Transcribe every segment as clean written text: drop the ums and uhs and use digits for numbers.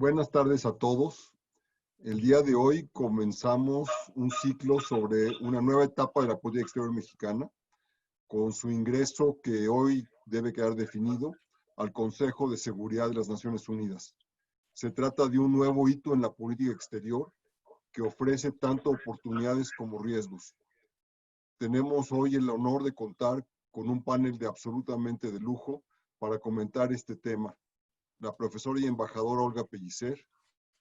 Buenas tardes a todos. El día de hoy comenzamos un ciclo sobre una nueva etapa de la política exterior mexicana, con su ingreso que hoy debe quedar definido al Consejo de Seguridad de las Naciones Unidas. Se trata de un nuevo hito en la política exterior que ofrece tanto oportunidades como riesgos. Tenemos hoy el honor de contar con un panel de absolutamente de lujo para comentar este tema. La profesora y embajadora Olga Pellicer,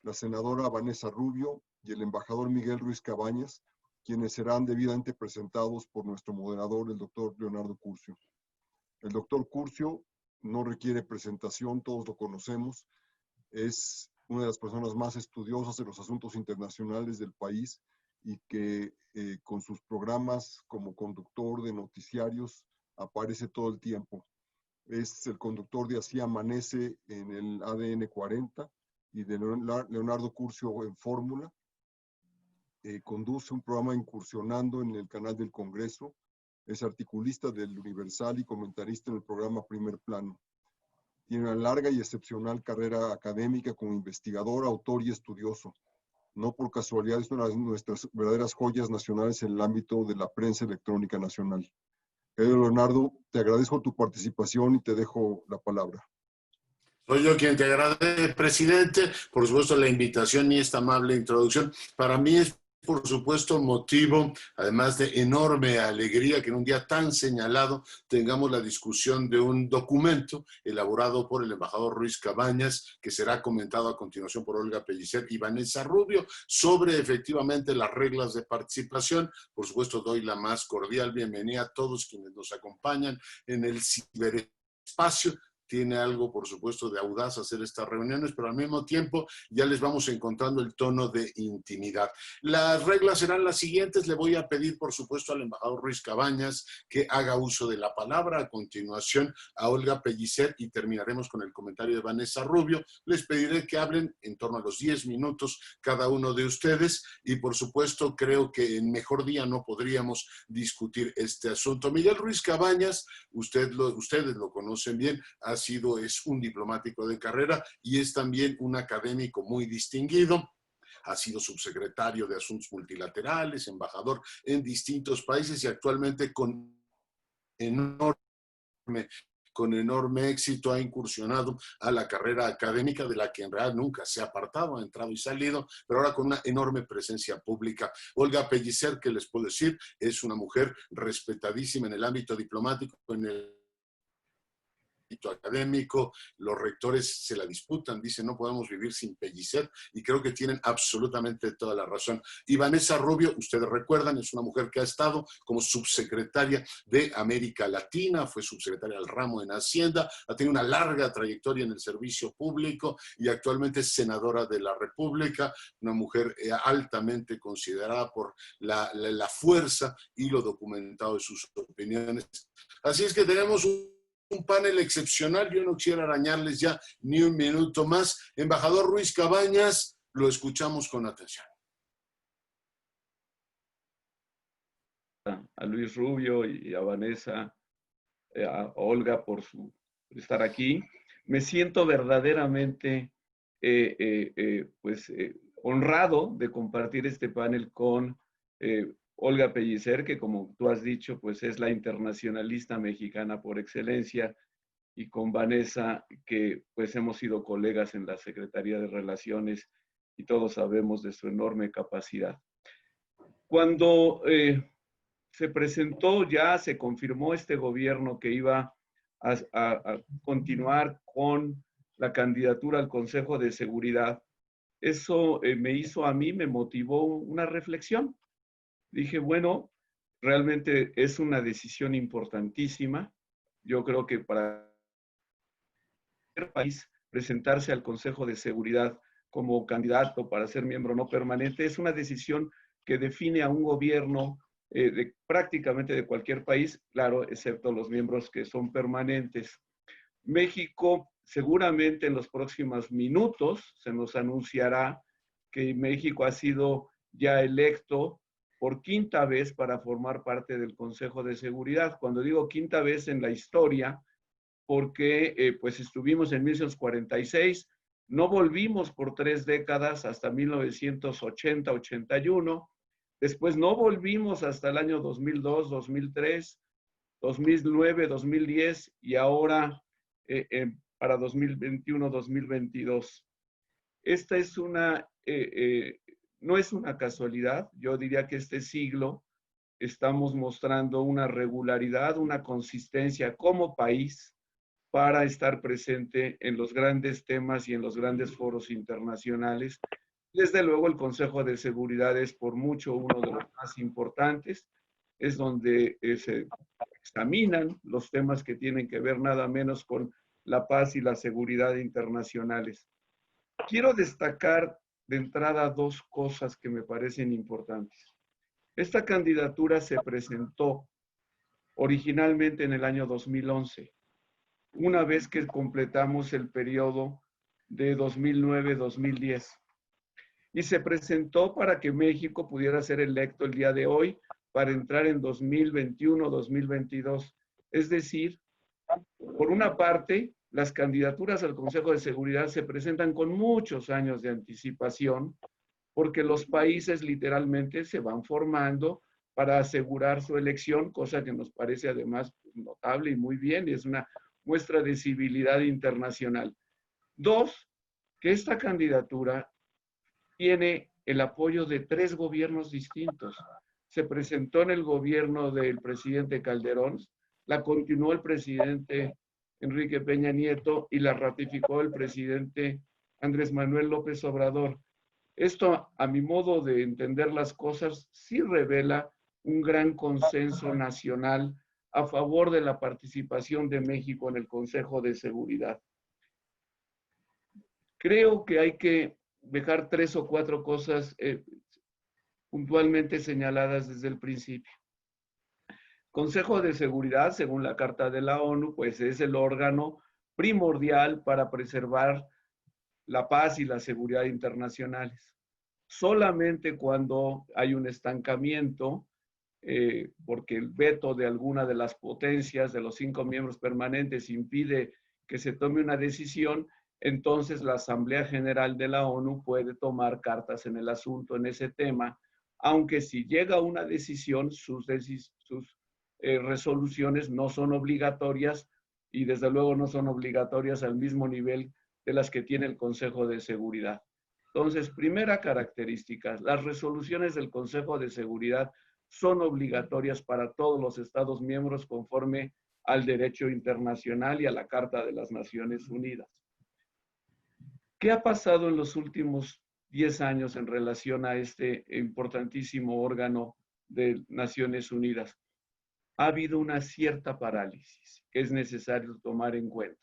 la senadora Vanessa Rubio y el embajador Miguel Ruiz Cabañas, quienes serán debidamente presentados por nuestro moderador, el doctor Leonardo Curcio. El doctor Curcio no requiere presentación, todos lo conocemos, es una de las personas más estudiosas de los asuntos internacionales del país y que con sus programas como conductor de noticiarios aparece todo el tiempo. Es el conductor de Así Amanece en el ADN 40 y de Leonardo Curcio en Fórmula. Conduce un programa Incursionando en el canal del Congreso. Es articulista del Universal y comentarista en el programa Primer Plano. Tiene una larga y excepcional carrera académica como investigador, autor y estudioso. No por casualidad es una de nuestras verdaderas joyas nacionales en el ámbito de la prensa electrónica nacional. Querido Leonardo, te agradezco tu participación y te dejo la palabra. Soy yo quien te agradece, presidente, por supuesto la invitación y esta amable introducción. Para mí es, por supuesto, motivo, además de enorme alegría, que en un día tan señalado tengamos la discusión de un documento elaborado por el embajador Ruiz Cabañas, que será comentado a continuación por Olga Pellicer y Vanessa Rubio, sobre efectivamente las reglas de participación. Por supuesto, doy la más cordial bienvenida a todos quienes nos acompañan en el ciberespacio. Tiene algo, por supuesto, de audaz hacer estas reuniones, pero al mismo tiempo ya les vamos encontrando el tono de intimidad. Las reglas serán las siguientes. Le voy a pedir, por supuesto, al embajador Ruiz Cabañas que haga uso de la palabra. A continuación, a Olga Pellicer, y terminaremos con el comentario de Vanessa Rubio. Les pediré que hablen en torno a los 10 minutos cada uno de ustedes y, por supuesto, creo que en mejor día no podríamos discutir este asunto. Miguel Ruiz Cabañas, ustedes lo conocen bien, es un diplomático de carrera y es también un académico muy distinguido. Ha sido subsecretario de Asuntos Multilaterales, embajador en distintos países y actualmente con enorme éxito ha incursionado a la carrera académica, de la que en realidad nunca se ha apartado, ha entrado y salido, pero ahora con una enorme presencia pública. Olga Pellicer, ¿qué les puedo decir? Es una mujer respetadísima en el ámbito diplomático, en el académico, los rectores se la disputan, dicen no podemos vivir sin Pellicer y creo que tienen absolutamente toda la razón. Y Vanessa Rubio, ustedes recuerdan, es una mujer que ha estado como subsecretaria de América Latina, fue subsecretaria del ramo en Hacienda, ha tenido una larga trayectoria en el servicio público y actualmente es senadora de la República, una mujer altamente considerada por la fuerza y lo documentado de sus opiniones. Así es que tenemos un panel excepcional. Yo no quiero arañarles ya ni un minuto más. Embajador Ruiz Cabañas, lo escuchamos con atención. A Luis Rubio y a Vanessa, a Olga por estar aquí. Me siento verdaderamente honrado de compartir este panel con Olga Pellicer, que como tú has dicho, pues es la internacionalista mexicana por excelencia, y con Vanessa, que pues hemos sido colegas en la Secretaría de Relaciones y todos sabemos de su enorme capacidad. Cuando se presentó, ya se confirmó este gobierno que iba a continuar con la candidatura al Consejo de Seguridad, eso me motivó una reflexión. Dije, bueno, realmente es una decisión importantísima. Yo creo que para cualquier país presentarse al Consejo de Seguridad como candidato para ser miembro no permanente es una decisión que define a un gobierno prácticamente de cualquier país, claro, excepto los miembros que son permanentes. México, seguramente en los próximos minutos se nos anunciará que México ha sido ya electo por quinta vez para formar parte del Consejo de Seguridad. Cuando digo quinta vez en la historia, porque pues estuvimos en 1946, No volvimos por 3 décadas hasta 1980-81. Después no volvimos hasta el año 2002, 2003, 2009, 2010 y ahora para 2021-2022. Esta es no es una casualidad. Yo diría que este siglo estamos mostrando una regularidad, una consistencia como país para estar presente en los grandes temas y en los grandes foros internacionales. Desde luego, el Consejo de Seguridad es por mucho uno de los más importantes. Es donde se examinan los temas que tienen que ver nada menos con la paz y la seguridad internacionales. Quiero destacar de entrada dos cosas que me parecen importantes. Esta candidatura se presentó originalmente en el año 2011, una vez que completamos el periodo de 2009-2010. Y se presentó para que México pudiera ser electo el día de hoy para entrar en 2021-2022. Es decir, por una parte, las candidaturas al Consejo de Seguridad se presentan con muchos años de anticipación, porque los países literalmente se van formando para asegurar su elección, cosa que nos parece además notable y muy bien, y es una muestra de civilidad internacional. Dos, que esta candidatura tiene el apoyo de 3 gobiernos distintos. Se presentó en el gobierno del presidente Calderón, la continuó el presidente Enrique Peña Nieto y la ratificó el presidente Andrés Manuel López Obrador. Esto, a mi modo de entender las cosas, sí revela un gran consenso nacional a favor de la participación de México en el Consejo de Seguridad. Creo que hay que dejar 3 o 4 cosas puntualmente señaladas desde el principio. Consejo de Seguridad, según la Carta de la ONU, pues es el órgano primordial para preservar la paz y la seguridad internacionales. Solamente cuando hay un estancamiento, porque el veto de alguna de las potencias, de los 5 miembros permanentes, impide que se tome una decisión, entonces la Asamblea General de la ONU puede tomar cartas en el asunto en ese tema, aunque si llega a una decisión, sus resoluciones no son obligatorias y desde luego no son obligatorias al mismo nivel de las que tiene el Consejo de Seguridad. Entonces, primera característica, las resoluciones del Consejo de Seguridad son obligatorias para todos los Estados miembros conforme al derecho internacional y a la Carta de las Naciones Unidas. ¿Qué ha pasado en los últimos 10 años en relación a este importantísimo órgano de Naciones Unidas? Ha habido una cierta parálisis que es necesario tomar en cuenta.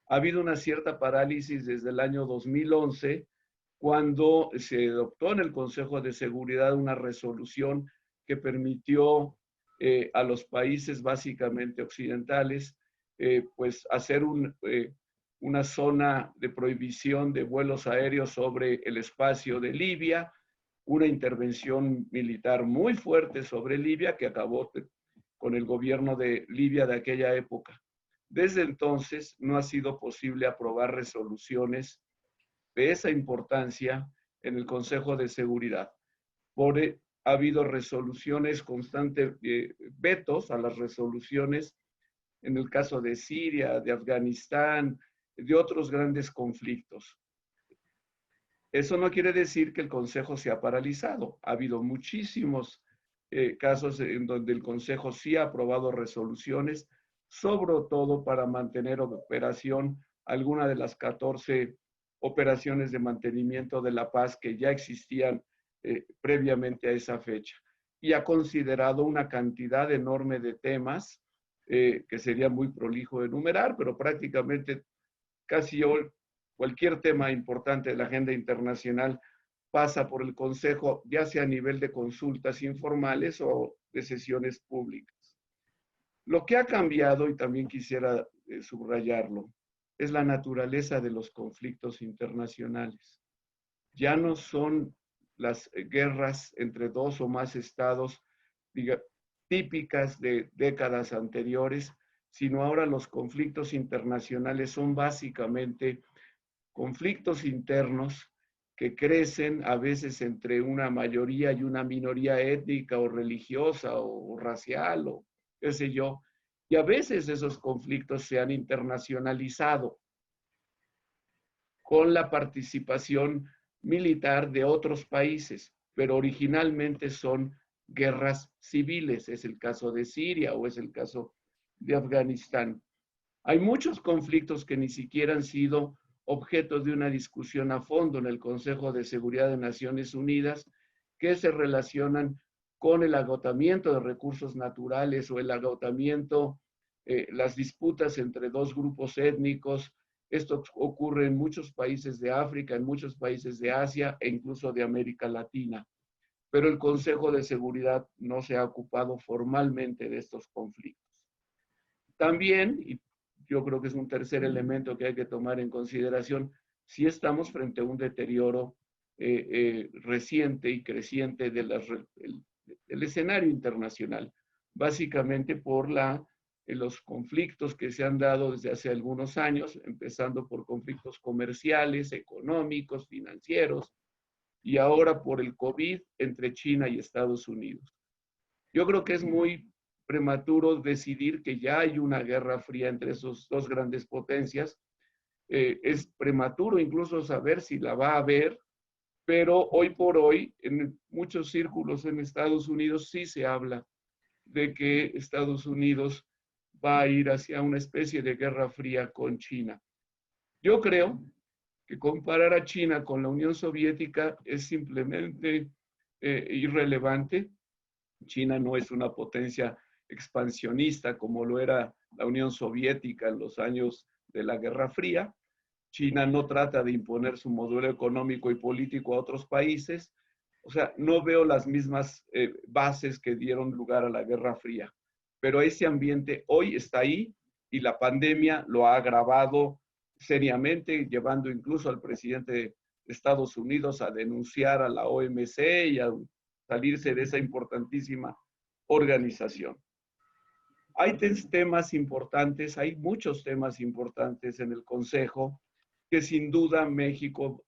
Ha habido una cierta parálisis desde el año 2011, cuando se adoptó en el Consejo de Seguridad una resolución que permitió a los países básicamente occidentales pues hacer una zona de prohibición de vuelos aéreos sobre el espacio de Libia, una intervención militar muy fuerte sobre Libia que acabó con el gobierno de Libia de aquella época. Desde entonces no ha sido posible aprobar resoluciones de esa importancia en el Consejo de Seguridad. Ha habido resoluciones constantes, vetos a las resoluciones en el caso de Siria, de Afganistán, de otros grandes conflictos. Eso no quiere decir que el Consejo se ha paralizado. Ha habido muchísimos casos en donde el Consejo sí ha aprobado resoluciones, sobre todo para mantener operación alguna de las 14 operaciones de mantenimiento de la paz que ya existían previamente a esa fecha. Y ha considerado una cantidad enorme de temas que sería muy prolijo enumerar, pero prácticamente casi cualquier tema importante de la agenda internacional pasa por el Consejo, ya sea a nivel de consultas informales o de sesiones públicas. Lo que ha cambiado, y también quisiera subrayarlo, es la naturaleza de los conflictos internacionales. Ya no son las guerras entre 2 o más estados típicas de décadas anteriores, sino ahora los conflictos internacionales son básicamente conflictos internos que crecen a veces entre una mayoría y una minoría étnica o religiosa o racial o qué sé yo, y a veces esos conflictos se han internacionalizado con la participación militar de otros países, pero originalmente son guerras civiles, es el caso de Siria o es el caso de Afganistán. Hay muchos conflictos que ni siquiera han sido objeto de una discusión a fondo en el Consejo de Seguridad de Naciones Unidas, que se relacionan con el agotamiento de recursos naturales o el agotamiento, las disputas entre dos grupos étnicos. Esto ocurre en muchos países de África, en muchos países de Asia e incluso de América Latina. Pero el Consejo de Seguridad no se ha ocupado formalmente de estos conflictos. También, y yo creo que es un tercer elemento que hay que tomar en consideración, si estamos frente a un deterioro reciente y creciente del escenario internacional, básicamente por los conflictos que se han dado desde hace algunos años, empezando por conflictos comerciales, económicos, financieros, y ahora por el COVID entre China y Estados Unidos. Yo creo que es muy prematuro decidir que ya hay una guerra fría entre esos dos grandes potencias. Es prematuro incluso saber si la va a haber, pero hoy por hoy en muchos círculos en Estados Unidos sí se habla de que Estados Unidos va a ir hacia una especie de guerra fría con China. Yo creo que comparar a China con la Unión Soviética es simplemente irrelevante. China no es una potencia expansionista como lo era la Unión Soviética en los años de la Guerra Fría. China no trata de imponer su modelo económico y político a otros países. O sea, no veo las mismas bases que dieron lugar a la Guerra Fría. Pero ese ambiente hoy está ahí y la pandemia lo ha agravado seriamente, llevando incluso al presidente de Estados Unidos a denunciar a la OMC y a salirse de esa importantísima organización. Hay temas importantes, hay muchos temas importantes en el Consejo que sin duda México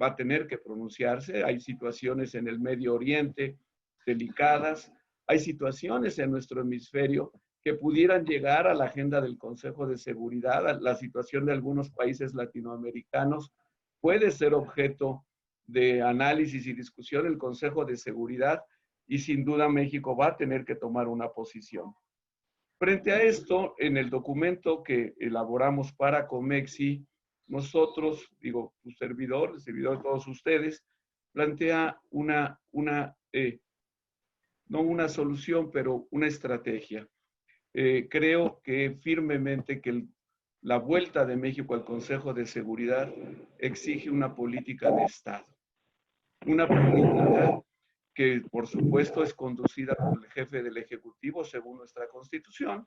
va a tener que pronunciarse. Hay situaciones en el Medio Oriente delicadas, hay situaciones en nuestro hemisferio que pudieran llegar a la agenda del Consejo de Seguridad. La situación de algunos países latinoamericanos puede ser objeto de análisis y discusión en el Consejo de Seguridad y sin duda México va a tener que tomar una posición. Frente a esto, en el documento que elaboramos para Comexi, nosotros, digo, tu servidor, el servidor de todos ustedes, plantea no una solución, pero una estrategia. Creo que firmemente que la vuelta de México al Consejo de Seguridad exige una política de Estado. Una política que, por supuesto, es conducida por el jefe del Ejecutivo según nuestra Constitución,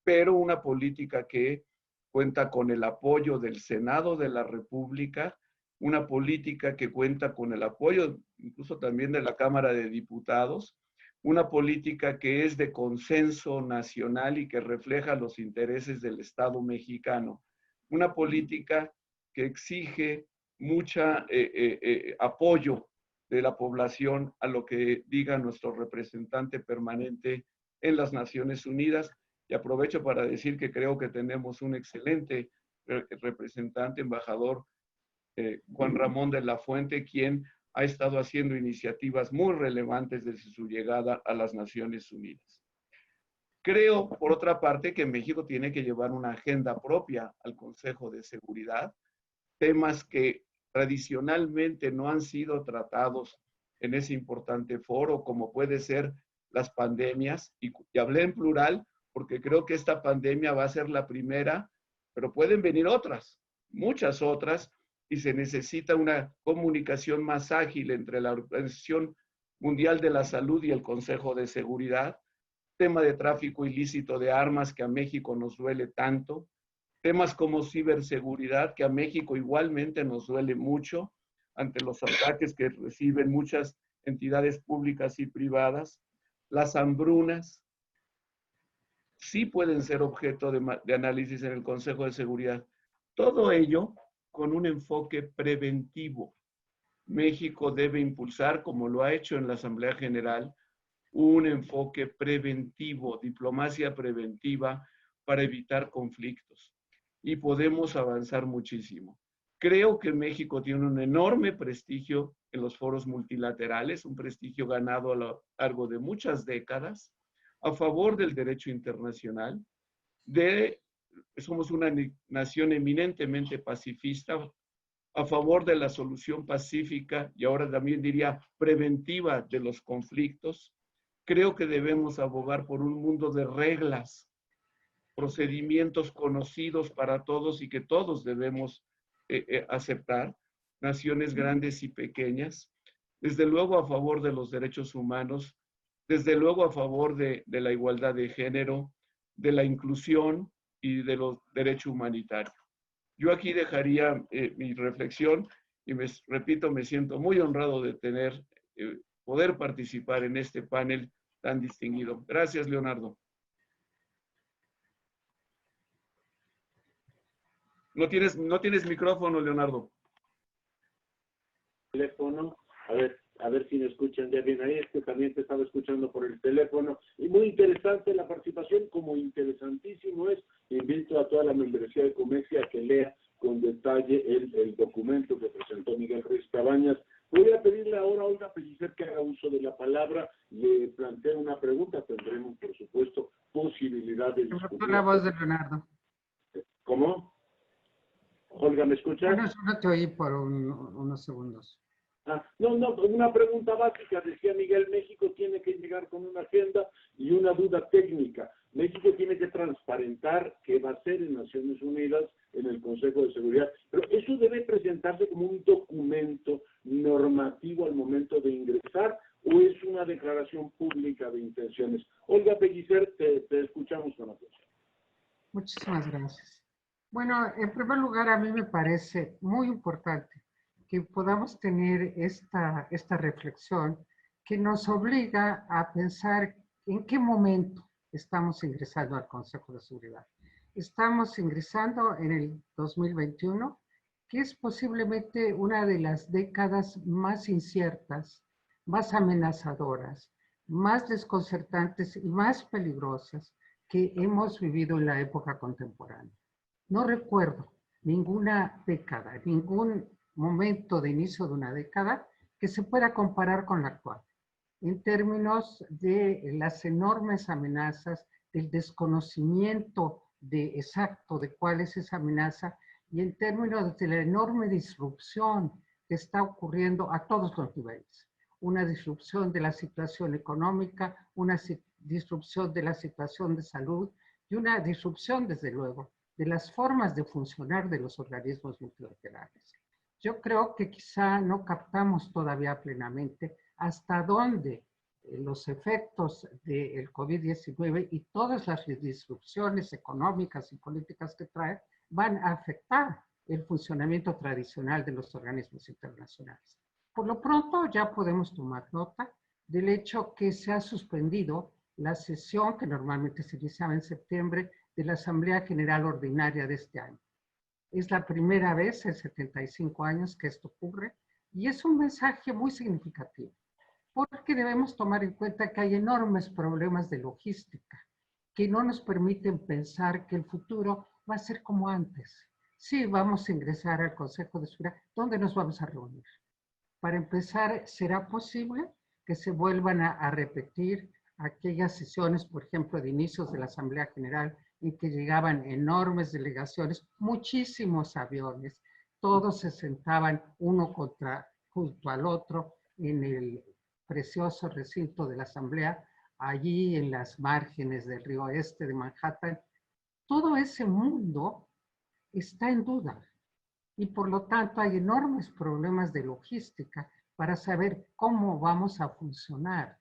pero una política que cuenta con el apoyo del Senado de la República, una política que cuenta con el apoyo incluso también de la Cámara de Diputados, una política que es de consenso nacional y que refleja los intereses del Estado mexicano, una política que exige mucha apoyo de la población a lo que diga nuestro representante permanente en las Naciones Unidas. Y aprovecho para decir que creo que tenemos un excelente representante, embajador Juan Ramón de la Fuente, quien ha estado haciendo iniciativas muy relevantes desde su llegada a las Naciones Unidas. Creo, por otra parte, que México tiene que llevar una agenda propia al Consejo de Seguridad, temas que tradicionalmente no han sido tratados en ese importante foro, como puede ser las pandemias, y hablé en plural porque creo que esta pandemia va a ser la primera, pero pueden venir otras, muchas otras, y se necesita una comunicación más ágil entre la Organización Mundial de la Salud y el Consejo de Seguridad, tema de tráfico ilícito de armas que a México nos duele tanto, temas como ciberseguridad que a México igualmente nos duele mucho ante los ataques que reciben muchas entidades públicas y privadas, las hambrunas, sí pueden ser objeto de análisis en el Consejo de Seguridad. Todo ello con un enfoque preventivo. México debe impulsar, como lo ha hecho en la Asamblea General, un enfoque preventivo, diplomacia preventiva para evitar conflictos. Y podemos avanzar muchísimo. Creo que México tiene un enorme prestigio en los foros multilaterales, un prestigio ganado a lo largo de muchas décadas, a favor del derecho internacional. Somos una nación eminentemente pacifista, a favor de la solución pacífica y ahora también diría preventiva de los conflictos. Creo que debemos abogar por un mundo de reglas, procedimientos conocidos para todos y que todos debemos aceptar, naciones grandes y pequeñas, desde luego a favor de los derechos humanos, desde luego a favor de la igualdad de género, de la inclusión y de los derechos humanitarios. Yo aquí dejaría mi reflexión y repito, me siento muy honrado de poder participar en este panel tan distinguido. Gracias, Leonardo. No tienes micrófono, Leonardo. Teléfono, a ver si me escuchan ya bien ahí, es que también te estaba escuchando por el teléfono. Y muy interesante la participación, como interesantísimo es, invito a toda la membresía de Comexia a que lea con detalle el documento que presentó Miguel Ruiz Cabañas. Voy a pedirle ahora a Olga Pellicer que haga uso de la palabra, le planteo una pregunta, tendremos por supuesto posibilidad de discutir. La voz de Leonardo. ¿Cómo? Olga, ¿me escuchas? Bueno, solo te oí por unos segundos. No, una pregunta básica. Decía Miguel, México tiene que llegar con una agenda y una duda técnica. México tiene que transparentar qué va a hacer en Naciones Unidas, en el Consejo de Seguridad, pero eso debe presentarse como un documento normativo al momento de ingresar, o es una declaración pública de intenciones. Olga Pellicer, te escuchamos con atención. Muchísimas gracias. Bueno, en primer lugar, a mí me parece muy importante que podamos tener esta reflexión que nos obliga a pensar en qué momento estamos ingresando al Consejo de Seguridad. Estamos ingresando en el 2021, que es posiblemente una de las décadas más inciertas, más amenazadoras, más desconcertantes y más peligrosas que hemos vivido en la época contemporánea. No recuerdo ninguna década, ningún momento de inicio de una década que se pueda comparar con la actual, en términos de las enormes amenazas, del desconocimiento exacto de cuál es esa amenaza y en términos de la enorme disrupción que está ocurriendo a todos los niveles. Una disrupción de la situación económica, una disrupción de la situación de salud y una disrupción, desde luego, de las formas de funcionar de los organismos multilaterales. Yo creo que quizá no captamos todavía plenamente hasta dónde los efectos del COVID-19 y todas las disrupciones económicas y políticas que trae van a afectar el funcionamiento tradicional de los organismos internacionales. Por lo pronto ya podemos tomar nota del hecho que se ha suspendido la sesión que normalmente se iniciaba en septiembre de la Asamblea General Ordinaria de este año. Es la primera vez en 75 años que esto ocurre y es un mensaje muy significativo porque debemos tomar en cuenta que hay enormes problemas de logística que no nos permiten pensar que el futuro va a ser como antes. Sí, vamos a ingresar al Consejo de Seguridad. ¿Dónde nos vamos a reunir? Para empezar, ¿será posible que se vuelvan a repetir aquellas sesiones, por ejemplo, de inicios de la Asamblea General, en que llegaban enormes delegaciones, muchísimos aviones, todos se sentaban uno junto al otro en el precioso recinto de la Asamblea, allí en las márgenes del río Este de Manhattan? Todo ese mundo está en duda y por lo tanto hay enormes problemas de logística para saber cómo vamos a funcionar.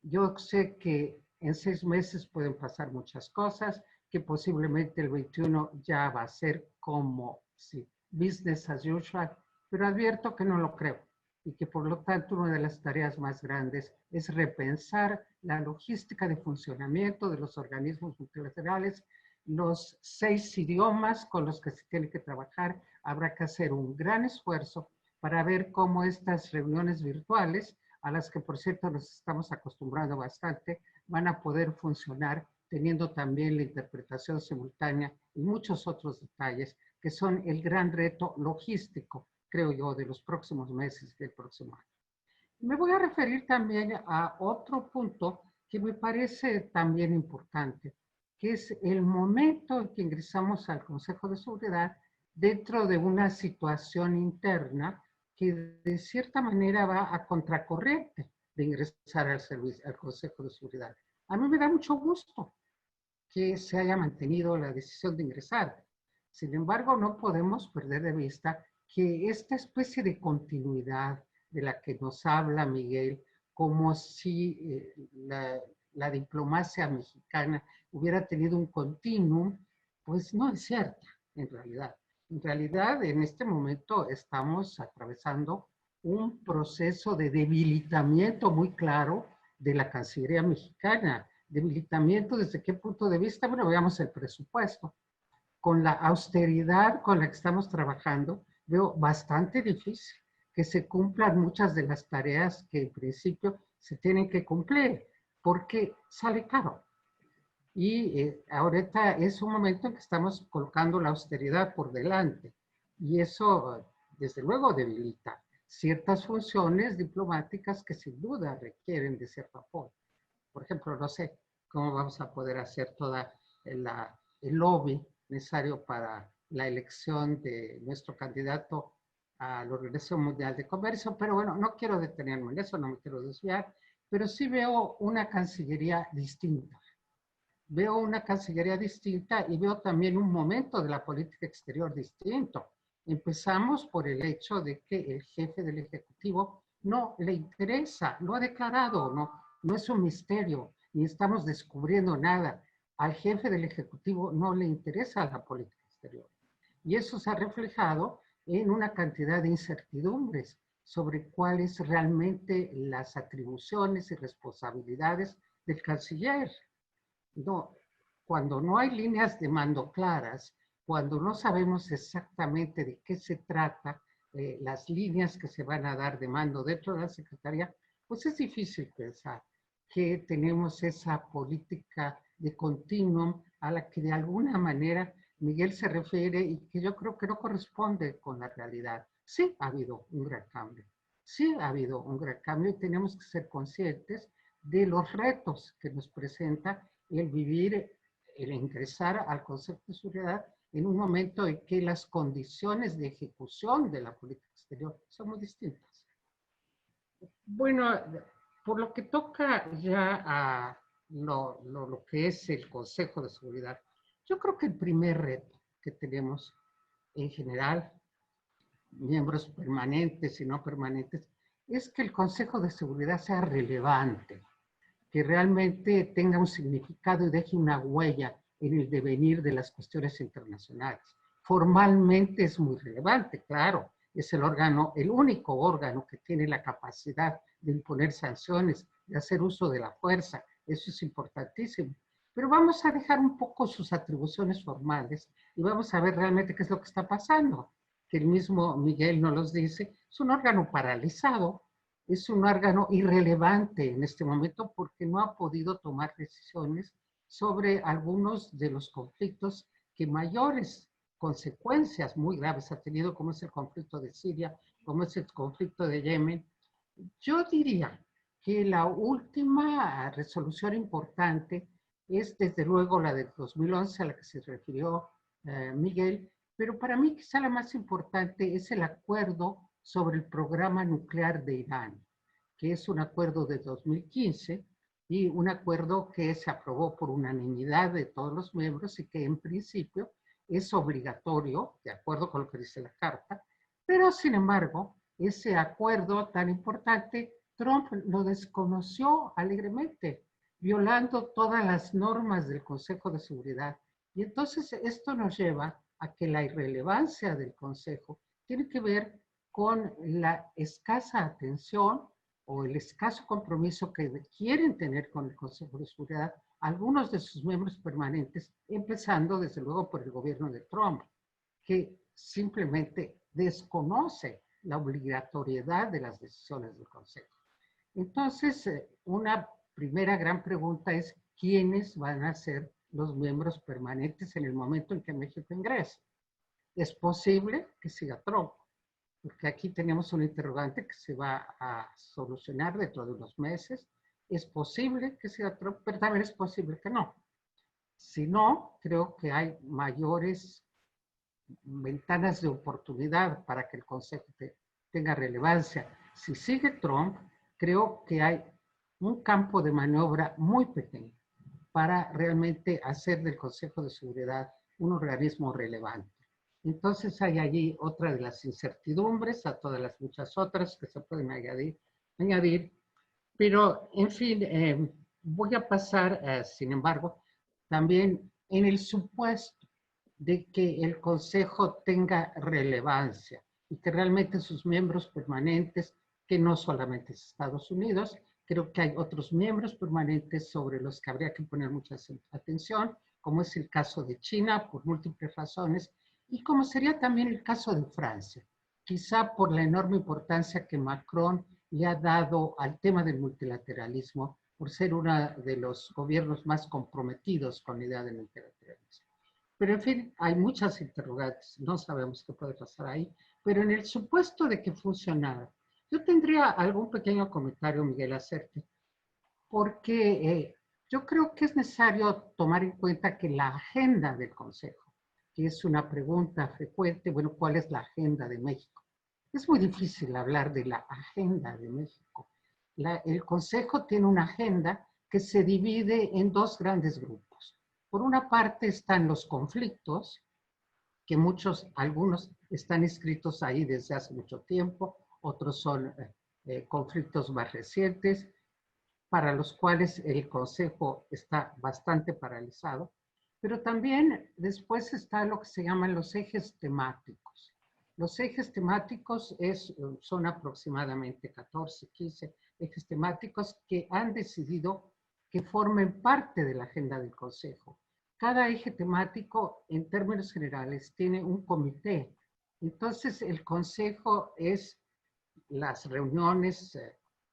Yo sé que en 6 meses pueden pasar muchas cosas, que posiblemente el 21 ya va a ser como sí, business as usual, pero advierto que no lo creo y que por lo tanto una de las tareas más grandes es repensar la logística de funcionamiento de los organismos multilaterales los 6 idiomas con los que se tiene que trabajar. Habrá que hacer un gran esfuerzo para ver cómo estas reuniones virtuales, a las que por cierto nos estamos acostumbrando bastante, van a poder funcionar teniendo también la interpretación simultánea y muchos otros detalles que son el gran reto logístico, creo yo, de los próximos meses del próximo año. Me voy a referir también a otro punto que me parece también importante, que es el momento en que ingresamos al Consejo de Seguridad dentro de una situación interna que de cierta manera va a contracorriente de ingresar al Consejo de Seguridad. A mí me da mucho gusto que se haya mantenido la decisión de ingresar. Sin embargo, no podemos perder de vista que esta especie de continuidad de la que nos habla Miguel, como si la diplomacia mexicana hubiera tenido un continuum, pues no es cierta en realidad. En realidad, en este momento estamos atravesando un proceso de debilitamiento muy claro de la Cancillería mexicana. Debilitamiento, ¿desde qué punto de vista? Bueno, veamos el presupuesto. Con la austeridad con la que estamos trabajando, veo bastante difícil que se cumplan muchas de las tareas que en principio se tienen que cumplir, porque sale caro. Y ahorita es un momento en que estamos colocando la austeridad por delante. Y eso, desde luego, debilita ciertas funciones diplomáticas que sin duda requieren de cierto apoyo. Por ejemplo, no sé cómo vamos a poder hacer toda el lobby necesario para la elección de nuestro candidato a la Organización Mundial de Comercio, pero bueno, no quiero detenerme en eso, no me quiero desviar, pero sí veo una Cancillería distinta. Veo una Cancillería distinta y veo también un momento de la política exterior distinto. Empezamos por el hecho de que el jefe del Ejecutivo no le interesa, lo ha declarado, no es un misterio, ni estamos descubriendo nada. Al jefe del Ejecutivo no le interesa la política exterior. Y eso se ha reflejado en una cantidad de incertidumbres sobre cuáles realmente las atribuciones y responsabilidades del canciller. No, cuando no hay líneas de mando claras, cuando no sabemos exactamente de qué se trata, las líneas que se van a dar de mando dentro de la Secretaría, pues es difícil pensar que tenemos esa política de continuum a la que de alguna manera Miguel se refiere y que yo creo que no corresponde con la realidad. Sí ha habido un gran cambio, sí ha habido un gran cambio y tenemos que ser conscientes de los retos que nos presenta el vivir, el ingresar al Consejo de Seguridad en un momento en que las condiciones de ejecución de la política exterior son muy distintas. Bueno, por lo que toca ya a lo que es el Consejo de Seguridad, yo creo que el primer reto que tenemos en general, miembros permanentes y no permanentes, es que el Consejo de Seguridad sea relevante, que realmente tenga un significado y deje una huella en el devenir de las cuestiones internacionales. Formalmente es muy relevante, claro, es el órgano, el único órgano que tiene la capacidad de imponer sanciones, de hacer uso de la fuerza, eso es importantísimo. Pero vamos a dejar un poco sus atribuciones formales y vamos a ver realmente qué es lo que está pasando. Que el mismo Miguel nos los dice, es un órgano paralizado, es un órgano irrelevante en este momento porque no ha podido tomar decisiones sobre algunos de los conflictos que mayores consecuencias muy graves ha tenido, como es el conflicto de Siria, como es el conflicto de Yemen. Yo diría que la última resolución importante es desde luego la de 2011 a la que se refirió Miguel, pero para mí quizá la más importante es el acuerdo sobre el programa nuclear de Irán, que es un acuerdo de 2015 y un acuerdo que se aprobó por unanimidad de todos los miembros y que en principio es obligatorio, de acuerdo con lo que dice la Carta, pero sin embargo, ese acuerdo tan importante, Trump lo desconoció alegremente, violando todas las normas del Consejo de Seguridad. Y entonces esto nos lleva a que la irrelevancia del Consejo tiene que ver con la escasa atención o el escaso compromiso que quieren tener con el Consejo de Seguridad algunos de sus miembros permanentes, empezando desde luego por el gobierno de Trump, que simplemente desconoce la obligatoriedad de las decisiones del Consejo. Entonces, una primera gran pregunta es, ¿quiénes van a ser los miembros permanentes en el momento en que México ingrese? Es posible que siga Trump, porque aquí tenemos un interrogante que se va a solucionar dentro de unos meses. Es posible que siga Trump, pero también es posible que no. Si no, creo que hay mayores ventanas de oportunidad para que el Consejo tenga relevancia. Si sigue Trump, creo que hay un campo de maniobra muy pequeño para realmente hacer del Consejo de Seguridad un organismo relevante. Entonces hay allí otra de las incertidumbres a todas las muchas otras que se pueden añadir. Pero, en fin, voy a pasar, sin embargo, también en el supuesto de que el Consejo tenga relevancia y que realmente sus miembros permanentes, que no solamente es Estados Unidos, creo que hay otros miembros permanentes sobre los que habría que poner mucha atención, como es el caso de China, por múltiples razones, y como sería también el caso de Francia, quizá por la enorme importancia que Macron le ha dado al tema del multilateralismo, por ser uno de los gobiernos más comprometidos con la idea del multilateralismo. Pero en fin, hay muchas interrogantes, no sabemos qué puede pasar ahí, pero en el supuesto de que funcionara, yo tendría algún pequeño comentario, Miguel, hacerte, porque yo creo que es necesario tomar en cuenta que la agenda del Consejo, que es una pregunta frecuente, bueno, ¿cuál es la agenda de México? Es muy difícil hablar de la agenda de México. El Consejo tiene una agenda que se divide en dos grandes grupos. Por una parte están los conflictos, que algunos están inscritos ahí desde hace mucho tiempo, otros son conflictos más recientes, para los cuales el Consejo está bastante paralizado. Pero también después está lo que se llaman los ejes temáticos. Los ejes temáticos son aproximadamente 14, 15 ejes temáticos que han decidido que formen parte de la agenda del Consejo. Cada eje temático, en términos generales, tiene un comité. Entonces, el Consejo es las reuniones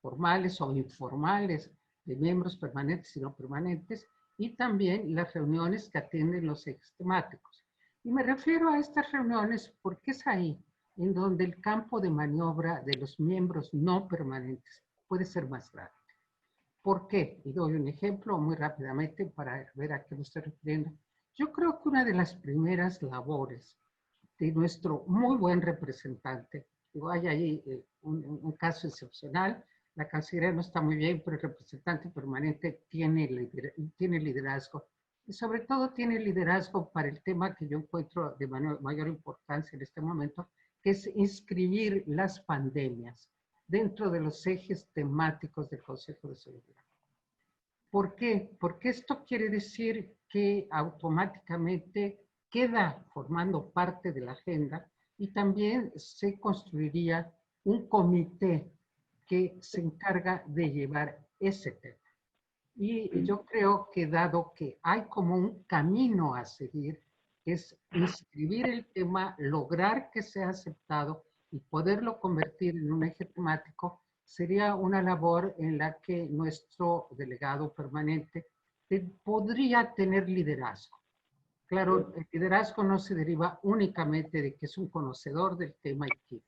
formales o informales de miembros permanentes y no permanentes, y también las reuniones que atienden los ejes temáticos. Y me refiero a estas reuniones porque es ahí en donde el campo de maniobra de los miembros no permanentes puede ser más grande. ¿Por qué? Y doy un ejemplo muy rápidamente para ver a qué me estoy refiriendo. Yo creo que una de las primeras labores de nuestro muy buen representante, digo, hay ahí un caso excepcional, la Cancillería no está muy bien, pero el representante permanente tiene liderazgo. Y sobre todo tiene liderazgo para el tema que yo encuentro de mayor importancia en este momento, que es inscribir las pandemias dentro de los ejes temáticos del Consejo de Seguridad. ¿Por qué? Porque esto quiere decir que automáticamente queda formando parte de la agenda y también se construiría un comité que se encarga de llevar ese tema. Y yo creo que dado que hay como un camino a seguir, es inscribir el tema, lograr que sea aceptado y poderlo convertir en un eje temático, sería una labor en la que nuestro delegado permanente podría tener liderazgo. Claro, el liderazgo no se deriva únicamente de que es un conocedor del tema y que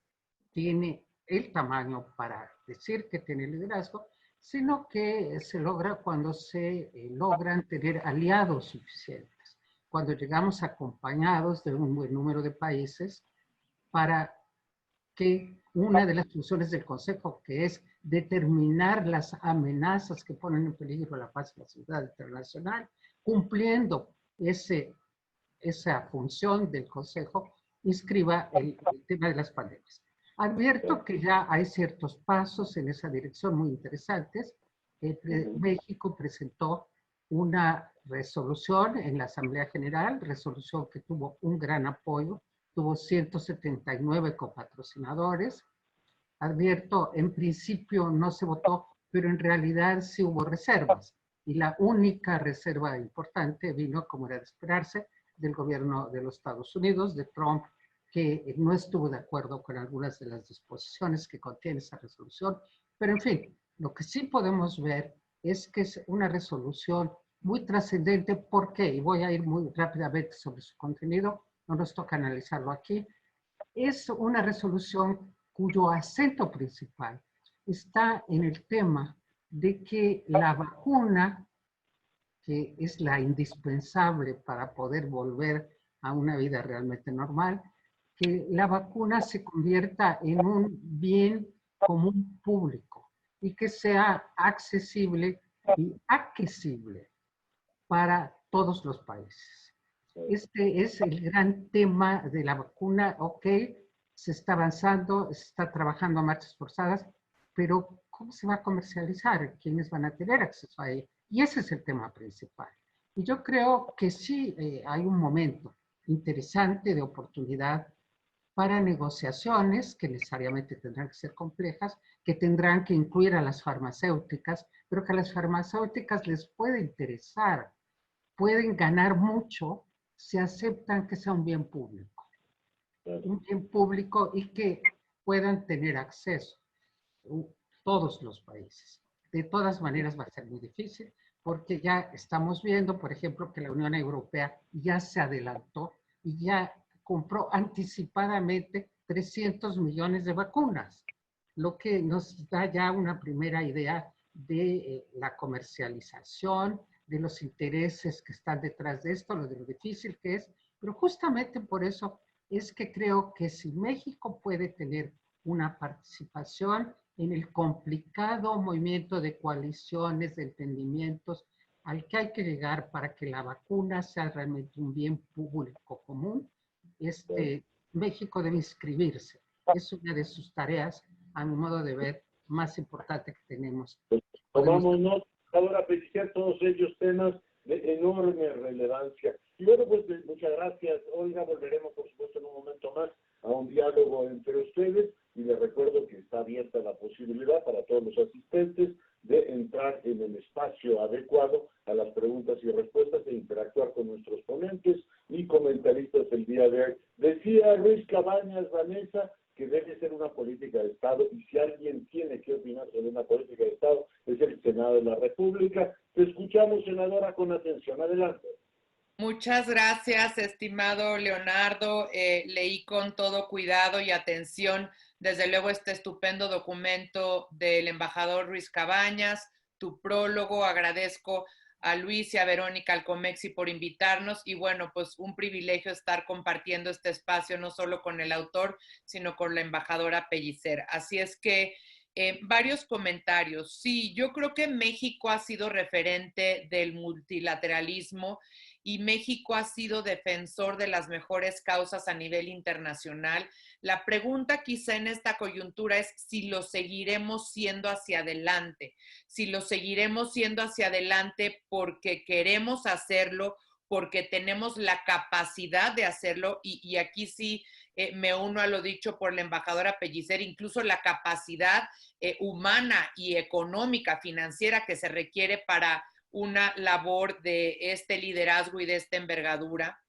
tiene el tamaño para decir que tiene liderazgo, sino que se logra cuando se logran tener aliados suficientes, cuando llegamos acompañados de un buen número de países para que una de las funciones del Consejo, que es determinar las amenazas que ponen en peligro la paz y la seguridad internacional, cumpliendo esa función del Consejo, inscriba el tema de las pandemias. Advierto que ya hay ciertos pasos en esa dirección muy interesantes. México presentó una resolución en la Asamblea General, resolución que tuvo un gran apoyo, tuvo 179 copatrocinadores. Advierto, en principio no se votó, pero en realidad sí hubo reservas. y la única reserva importante vino, como era de esperarse, del gobierno de los Estados Unidos, de Trump, que no estuvo de acuerdo con algunas de las disposiciones que contiene esa resolución. Pero en fin, lo que sí podemos ver es que es una resolución muy trascendente. ¿Por qué? Y voy a ir muy rápidamente sobre su contenido, no nos toca analizarlo aquí. Es una resolución cuyo acento principal está en el tema de que la vacuna, que es la indispensable para poder volver a una vida realmente normal, que la vacuna se convierta en un bien común público y que sea accesible y adquisible para todos los países. Este es el gran tema de la vacuna. Ok, se está avanzando, se está trabajando a marchas forzadas, pero ¿cómo se va a comercializar? ¿Quiénes van a tener acceso a ella? Y ese es el tema principal. Y yo creo que sí hay un momento interesante de oportunidad para negociaciones que necesariamente tendrán que ser complejas, que tendrán que incluir a las farmacéuticas, pero que a las farmacéuticas les puede interesar, pueden ganar mucho si aceptan que sea un bien público. Un bien público y que puedan tener acceso todos los países. De todas maneras va a ser muy difícil porque ya estamos viendo, por ejemplo, que la Unión Europea ya se adelantó y ya compró anticipadamente 300 millones de vacunas, lo que nos da ya una primera idea de la comercialización, de los intereses que están detrás de esto, de lo difícil que es, pero justamente por eso es que creo que si México puede tener una participación en el complicado movimiento de coaliciones, de entendimientos al que hay que llegar para que la vacuna sea realmente un bien público común, México debe inscribirse. Es una de sus tareas, a mi modo de ver, más importante que tenemos. Tomamos nota, ahora felicitar todos ellos temas de enorme relevancia. Y bueno, pues muchas gracias, Olga. Volveremos, por supuesto, en un momento más a un diálogo entre ustedes y les recuerdo que está abierta la posibilidad para todos los asistentes de entrar en el espacio adecuado a las preguntas y respuestas e interactuar con nuestros ponentes y comentaristas el día de hoy. Decía Ruiz Cabañas, Vanessa, que debe ser una política de Estado, y si alguien tiene que opinar sobre una política de Estado es el Senado de la República. Te escuchamos, senadora, con atención. Adelante. Muchas gracias, estimado Leonardo. Leí con todo cuidado y atención, desde luego, este estupendo documento del embajador Ruiz Cabañas, tu prólogo. Agradezco a Luis y a Verónica Alcomexi por invitarnos y bueno, pues un privilegio estar compartiendo este espacio no solo con el autor, sino con la embajadora Pellicer. Así es que varios comentarios. Sí, yo creo que México ha sido referente del multilateralismo y México ha sido defensor de las mejores causas a nivel internacional. La pregunta quizá en esta coyuntura es si lo seguiremos siendo hacia adelante, si lo seguiremos siendo hacia adelante porque queremos hacerlo, porque tenemos la capacidad de hacerlo, y aquí sí me uno a lo dicho por la embajadora Pellicer, incluso la capacidad humana y económica, financiera que se requiere para una labor de este liderazgo y de esta envergadura.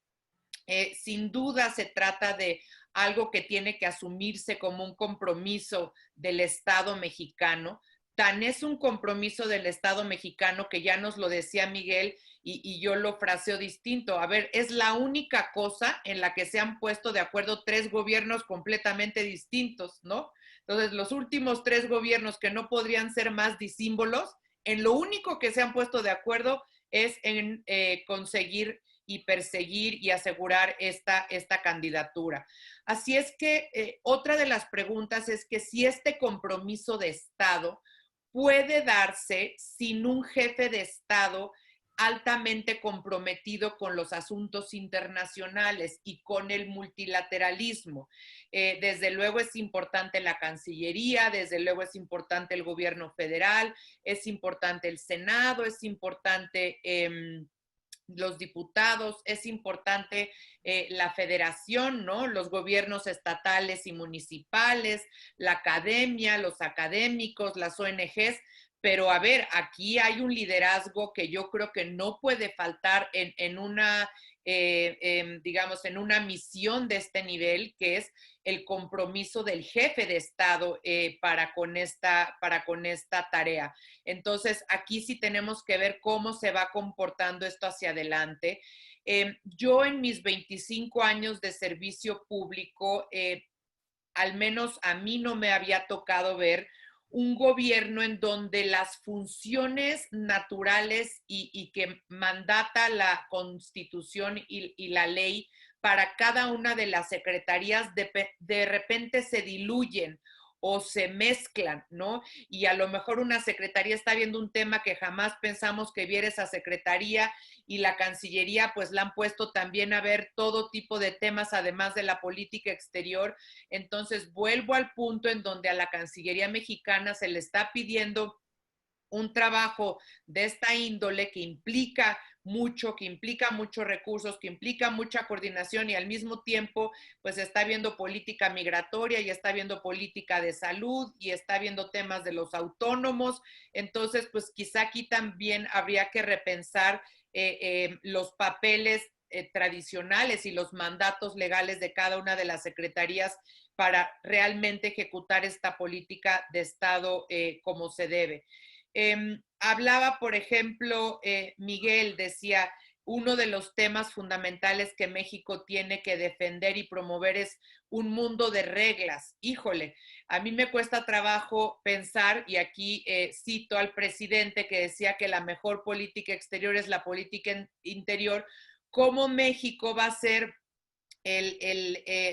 Sin duda se trata de algo que tiene que asumirse como un compromiso del Estado mexicano. Tan es un compromiso del Estado mexicano que ya nos lo decía Miguel y yo lo fraseo distinto. A ver, es la única cosa en la que se han puesto de acuerdo tres gobiernos completamente distintos, ¿no? Entonces, los últimos tres gobiernos que no podrían ser más disímbolos, en lo único que se han puesto de acuerdo es en conseguir y perseguir y asegurar esta candidatura. Así es que otra de las preguntas es que si este compromiso de Estado puede darse sin un jefe de Estado altamente comprometido con los asuntos internacionales y con el multilateralismo. Desde luego es importante la Cancillería, desde luego es importante el gobierno federal, es importante el Senado, es importante los diputados, es importante la federación, ¿no? Los gobiernos estatales y municipales, la academia, los académicos, las ONGs, pero a ver, aquí hay un liderazgo que yo creo que no puede faltar en una, digamos, en una misión de este nivel, que es el compromiso del jefe de Estado para con esta tarea. Entonces, aquí sí tenemos que ver cómo se va comportando esto hacia adelante. Yo en mis 25 años de servicio público, al menos a mí no me había tocado ver un gobierno en donde las funciones naturales y que mandata la Constitución y la ley para cada una de las secretarías de repente se diluyen o se mezclan, ¿no? Y a lo mejor una secretaría está viendo un tema que jamás pensamos que viera esa secretaría, y la Cancillería pues la han puesto también a ver todo tipo de temas además de la política exterior. Entonces vuelvo al punto en donde a la Cancillería mexicana se le está pidiendo un trabajo de esta índole que implica muchos recursos, que implica mucha coordinación, y al mismo tiempo pues está viendo política migratoria y está viendo política de salud y está viendo temas de los autónomos. Entonces pues quizá aquí también habría que repensar los papeles tradicionales y los mandatos legales de cada una de las secretarías para realmente ejecutar esta política de Estado como se debe. Hablaba, por ejemplo, Miguel decía, uno de los temas fundamentales que México tiene que defender y promover es un mundo de reglas. Híjole, a mí me cuesta trabajo pensar, y aquí cito al presidente que decía que la mejor política exterior es la política interior, cómo México va a ser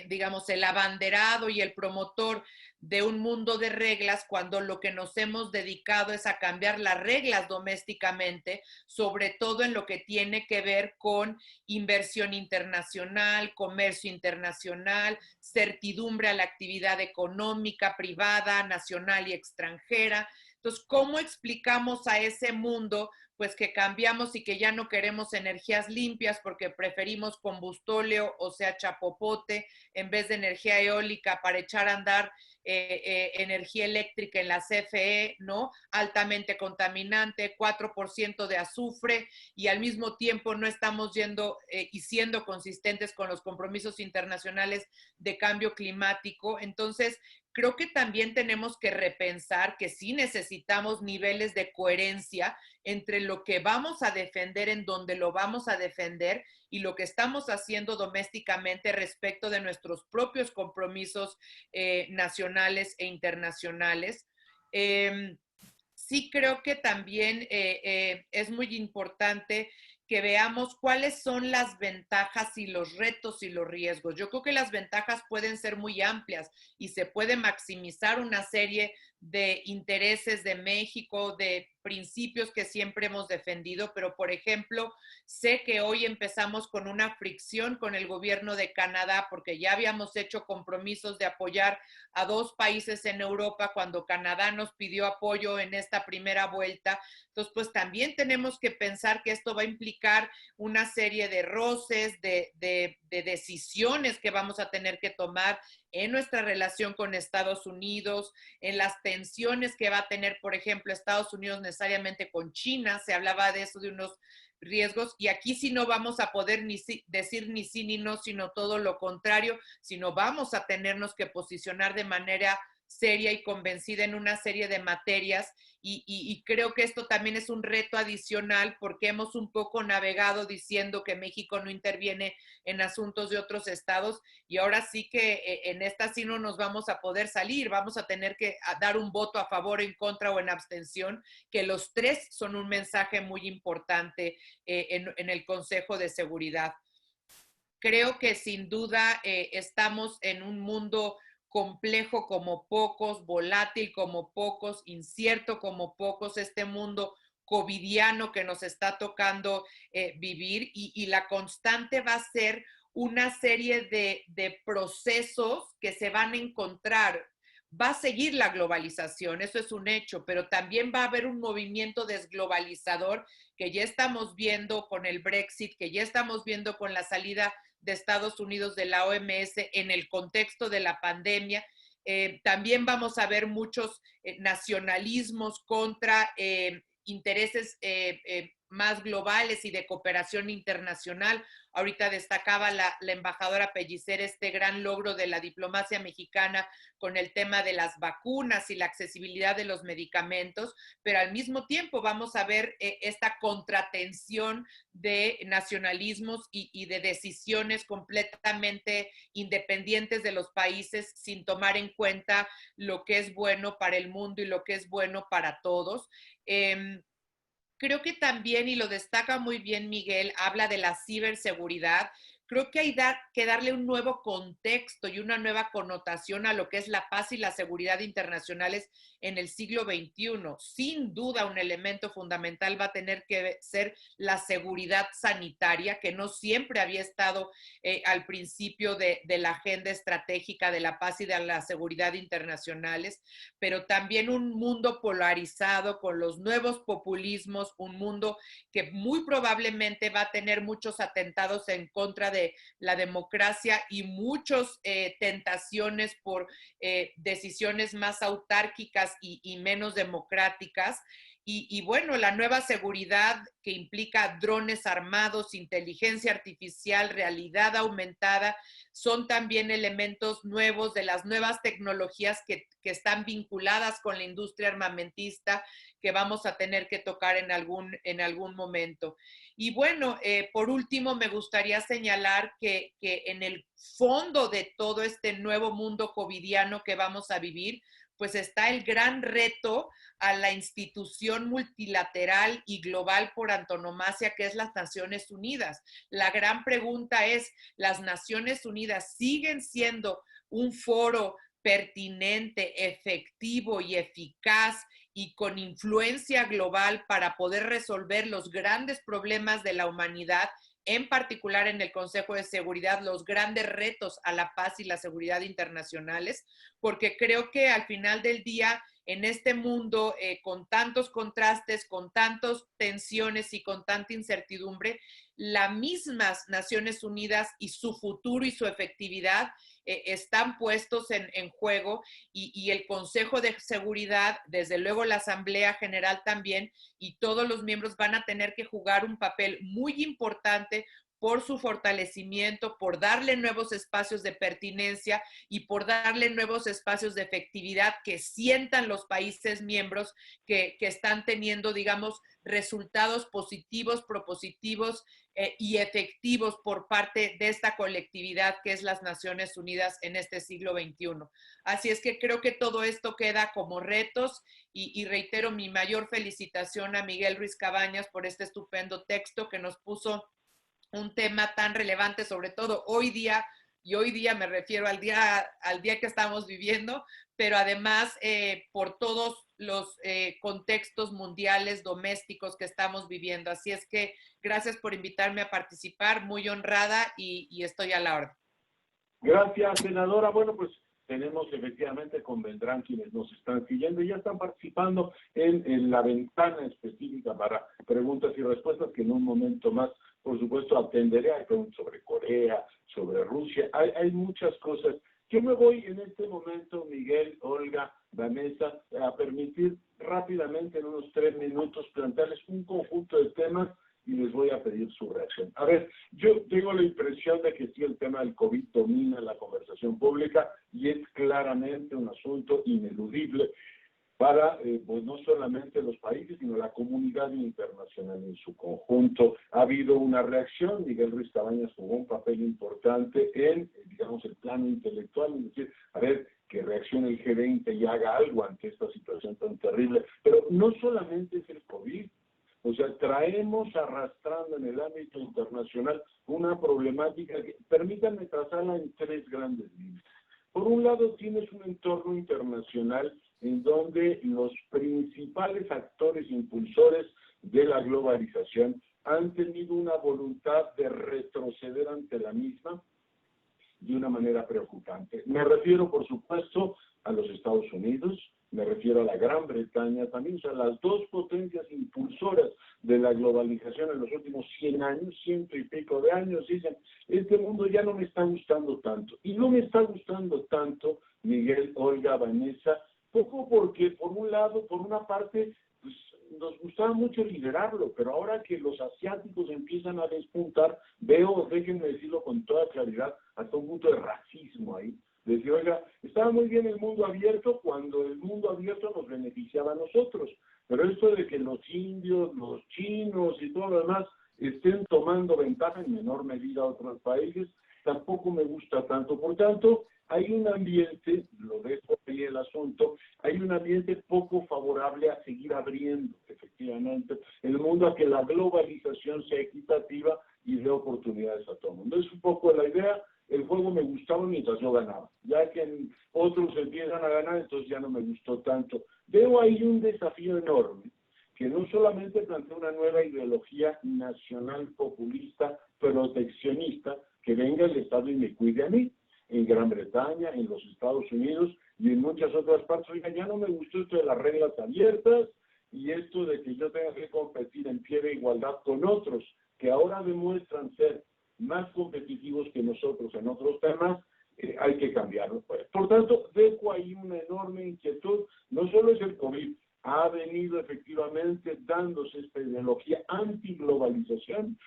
digamos, el abanderado y el promotor de un mundo de reglas cuando lo que nos hemos dedicado es a cambiar las reglas domésticamente, sobre todo en lo que tiene que ver con inversión internacional, comercio internacional, certidumbre a la actividad económica, privada, nacional y extranjera. Entonces, ¿cómo explicamos a ese mundo pues que cambiamos y que ya no queremos energías limpias porque preferimos combustóleo, o sea, chapopote, en vez de energía eólica para echar a andar energía eléctrica en la CFE, ¿no? Altamente contaminante, 4% de azufre, y al mismo tiempo no estamos yendo y siendo consistentes con los compromisos internacionales de cambio climático. Entonces, creo que también tenemos que repensar que sí necesitamos niveles de coherencia entre lo que vamos a defender, en donde lo vamos a defender, y lo que estamos haciendo domésticamente respecto de nuestros propios compromisos nacionales e internacionales. Sí creo que también es muy importante que veamos cuáles son las ventajas y los retos y los riesgos. Yo creo que las ventajas pueden ser muy amplias y se puede maximizar una serie de intereses de México, de principios que siempre hemos defendido, pero por ejemplo, sé que hoy empezamos con una fricción con el gobierno de Canadá porque ya habíamos hecho compromisos de apoyar a 2 países en Europa cuando Canadá nos pidió apoyo en esta primera vuelta. Entonces, pues también tenemos que pensar que esto va a implicar una serie de roces, de decisiones que vamos a tener que tomar en nuestra relación con Estados Unidos, en las tensiones que va a tener, por ejemplo, Estados Unidos necesariamente con China. Se hablaba de eso, de unos riesgos, y aquí sí no vamos a poder decir ni sí ni no, sino todo lo contrario, sino vamos a tenernos que posicionar de manera seria y convencida en una serie de materias, y creo que esto también es un reto adicional porque hemos un poco navegado diciendo que México no interviene en asuntos de otros estados, y ahora sí que en esta sí no nos vamos a poder salir, vamos a tener que dar un voto a favor, en contra o en abstención, que los 3 son un mensaje muy importante en el Consejo de Seguridad. Creo que sin duda estamos en un mundo complejo como pocos, volátil como pocos, incierto como pocos, este mundo covidiano que nos está tocando vivir, y la constante va a ser una serie de procesos que se van a encontrar. Va a seguir la globalización, eso es un hecho, pero también va a haber un movimiento desglobalizador que ya estamos viendo con el Brexit, que ya estamos viendo con la salida de Estados Unidos de la OMS en el contexto de la pandemia, También vamos a ver muchos nacionalismos contra intereses más globales y de cooperación internacional. Ahorita destacaba la embajadora Pellicer este gran logro de la diplomacia mexicana con el tema de las vacunas y la accesibilidad de los medicamentos, pero al mismo tiempo vamos a ver esta contratensión de nacionalismos y de decisiones completamente independientes de los países sin tomar en cuenta lo que es bueno para el mundo y lo que es bueno para todos. Creo que también, y lo destaca muy bien Miguel, habla de la ciberseguridad. Creo que hay que darle un nuevo contexto y una nueva connotación a lo que es la paz y la seguridad internacionales en el siglo XXI. Sin duda, un elemento fundamental va a tener que ser la seguridad sanitaria, que no siempre había estado al principio de la agenda estratégica de la paz y de la seguridad internacionales, pero también un mundo polarizado con los nuevos populismos, un mundo que muy probablemente va a tener muchos atentados en contra de la democracia y muchas tentaciones por decisiones más autárquicas y menos democráticas. Y bueno, la nueva seguridad que implica drones armados, inteligencia artificial, realidad aumentada, son también elementos nuevos de las nuevas tecnologías que están vinculadas con la industria armamentista que vamos a tener que tocar en algún momento. Y bueno, por último, me gustaría señalar que en el fondo de todo este nuevo mundo covidiano que vamos a vivir, pues está el gran reto a la institución multilateral y global por antonomasia que es las Naciones Unidas. La gran pregunta es, ¿las Naciones Unidas siguen siendo un foro pertinente, efectivo y eficaz y con influencia global para poder resolver los grandes problemas de la humanidad, en particular en el Consejo de Seguridad, los grandes retos a la paz y la seguridad internacionales? Porque creo que al final del día, en este mundo con tantos contrastes, con tantas tensiones y con tanta incertidumbre, las mismas Naciones Unidas y su futuro y su efectividad están puestos en juego y el Consejo de Seguridad, desde luego la Asamblea General también, y todos los miembros van a tener que jugar un papel muy importante por su fortalecimiento, por darle nuevos espacios de pertinencia y por darle nuevos espacios de efectividad que sientan los países miembros que están teniendo, digamos, resultados positivos, propositivos y efectivos por parte de esta colectividad que es las Naciones Unidas en este siglo XXI. Así es que creo que todo esto queda como retos y reitero mi mayor felicitación a Miguel Ruiz Cabañas por este estupendo texto que nos puso un tema tan relevante, sobre todo hoy día, y hoy día me refiero al día que estamos viviendo, pero además por todos los contextos mundiales, domésticos que estamos viviendo. Así es que gracias por invitarme a participar, muy honrada y estoy a la orden. Gracias, senadora. Bueno, pues tenemos efectivamente, convendrán quienes nos están siguiendo y ya están participando en la ventana específica para preguntas y respuestas que en un momento más, por supuesto, atenderé. Hay preguntas sobre Corea, sobre Rusia, hay muchas cosas. Yo me voy en este momento, Miguel, Olga, Vanessa, a permitir rápidamente en unos 3 minutos plantearles un conjunto de temas y les voy a pedir su reacción. A ver, yo tengo la impresión de que sí, el tema del COVID domina la conversación pública y es claramente un asunto ineludible para pues no solamente los países, sino la comunidad internacional en su conjunto. Ha habido una reacción, Miguel Ruiz Cabañas jugó un papel importante en, digamos, el plano intelectual, es decir, a ver, que reaccione el G20 y haga algo ante esta situación tan terrible. Pero no solamente es el COVID, o sea, traemos arrastrando en el ámbito internacional una problemática que, permítanme trazarla en 3 grandes líneas. Por un lado, tienes un entorno internacional en donde los principales actores impulsores de la globalización han tenido una voluntad de retroceder ante la misma de una manera preocupante. Me refiero, por supuesto, a los Estados Unidos, me refiero a la Gran Bretaña también, o sea, las 2 potencias impulsoras de la globalización en los últimos 100 años, 100 y pico de años, dicen, este mundo ya no me está gustando tanto. Y no me está gustando tanto, Miguel, Olga, Vanessa, poco porque, por un lado, por una parte, pues, nos gustaba mucho liderarlo, pero ahora que los asiáticos empiezan a despuntar, veo, déjenme decirlo con toda claridad, hasta un punto de racismo ahí. Decir, oiga, estaba muy bien el mundo abierto cuando el mundo abierto nos beneficiaba a nosotros, pero esto de que los indios, los chinos y todo lo demás estén tomando ventaja en menor medida a otros países, tampoco me gusta tanto. Por tanto, hay un ambiente, lo dejo ahí el asunto, hay un ambiente poco favorable a seguir abriendo, efectivamente, el mundo, a que la globalización sea equitativa y dé oportunidades a todo el mundo. Es un poco la idea. El juego me gustaba mientras yo ganaba. Ya que otros empiezan a ganar, entonces ya no me gustó tanto. Veo ahí un desafío enorme, que no solamente plantea una nueva ideología nacional populista, proteccionista, que venga el Estado y me cuide a mí, en Gran Bretaña, en los Estados Unidos y en muchas otras partes. Oiga, ya no me gustó esto de las reglas abiertas y esto de que yo tenga que competir en pie de igualdad con otros, que ahora demuestran ser más competitivos que nosotros en otros temas. Hay que cambiarlo. Por tanto, dejo ahí una enorme inquietud. No solo es el COVID, ha venido efectivamente dándose esta ideología antiglobalización,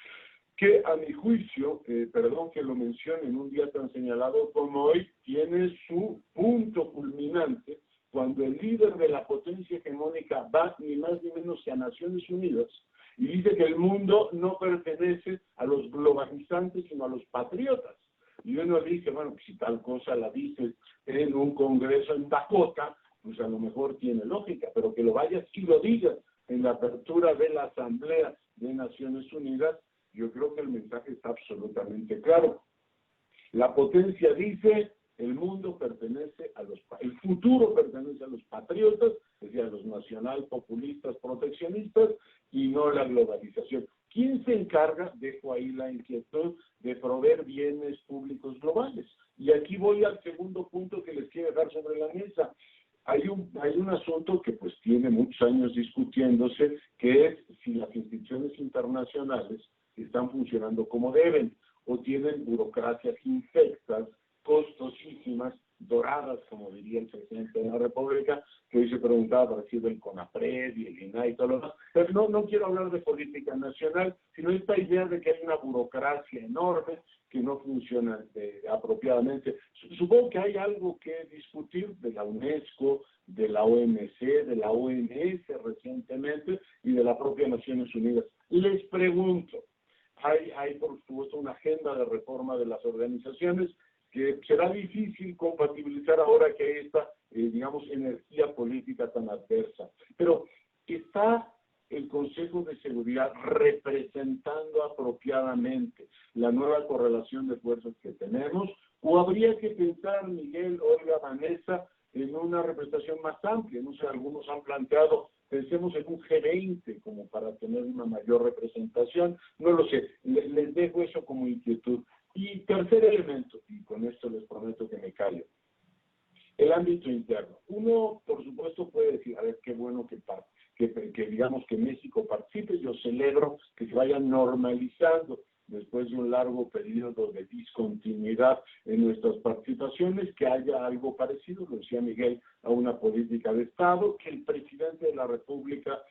que a mi juicio, perdón que lo mencione en un día tan señalado como hoy, tiene su punto culminante cuando el líder de la potencia hegemónica va ni más ni menos que a Naciones Unidas y dice que el mundo no pertenece a los globalizantes, sino a los patriotas. Y uno dice, bueno, pues si tal cosa la dice en un congreso en Dakota, pues a lo mejor tiene lógica, pero que lo vayas y lo digas en la apertura de la Asamblea de Naciones Unidas, yo creo que el mensaje está absolutamente claro. La potencia dice, el mundo pertenece a el futuro pertenece a los patriotas, es decir, a los nacional populistas proteccionistas, y no la globalización. ¿Quién se encarga? Dejo ahí la inquietud de proveer bienes públicos globales. Y aquí voy al segundo punto que les quiero dejar sobre la mesa. Hay un asunto que pues tiene muchos años discutiéndose, que es si las instituciones internacionales están funcionando como deben, o tienen burocracias infectas, costosísimas, doradas, como diría el presidente de la República, que hoy se preguntaba parecido el CONAPRED y el INAI y todo lo demás. Pero no quiero hablar de política nacional, sino esta idea de que hay una burocracia enorme que no funciona apropiadamente. Supongo que hay algo que discutir de la UNESCO, de la OMC, de la OMS recientemente y de la propia Naciones Unidas. Les pregunto, hay por supuesto una agenda de reforma de las organizaciones que será difícil compatibilizar ahora que hay esta, digamos, energía política tan adversa. Pero ¿está el Consejo de Seguridad representando apropiadamente la nueva correlación de fuerzas que tenemos? ¿O habría que pensar, Miguel, Olga, Vanessa, en una representación más amplia? No sé, algunos han planteado, pensemos en un G20 como para tener una mayor representación. No lo sé, les dejo eso como inquietud. Y tercer elemento, y con esto les prometo que me callo, el ámbito interno. Uno, por supuesto, puede decir, a ver, qué bueno que digamos que México participe. Yo celebro que se vaya normalizando después de un largo periodo de discontinuidad en nuestras participaciones, que haya algo parecido, lo decía Miguel, a una política de Estado, que el presidente de la República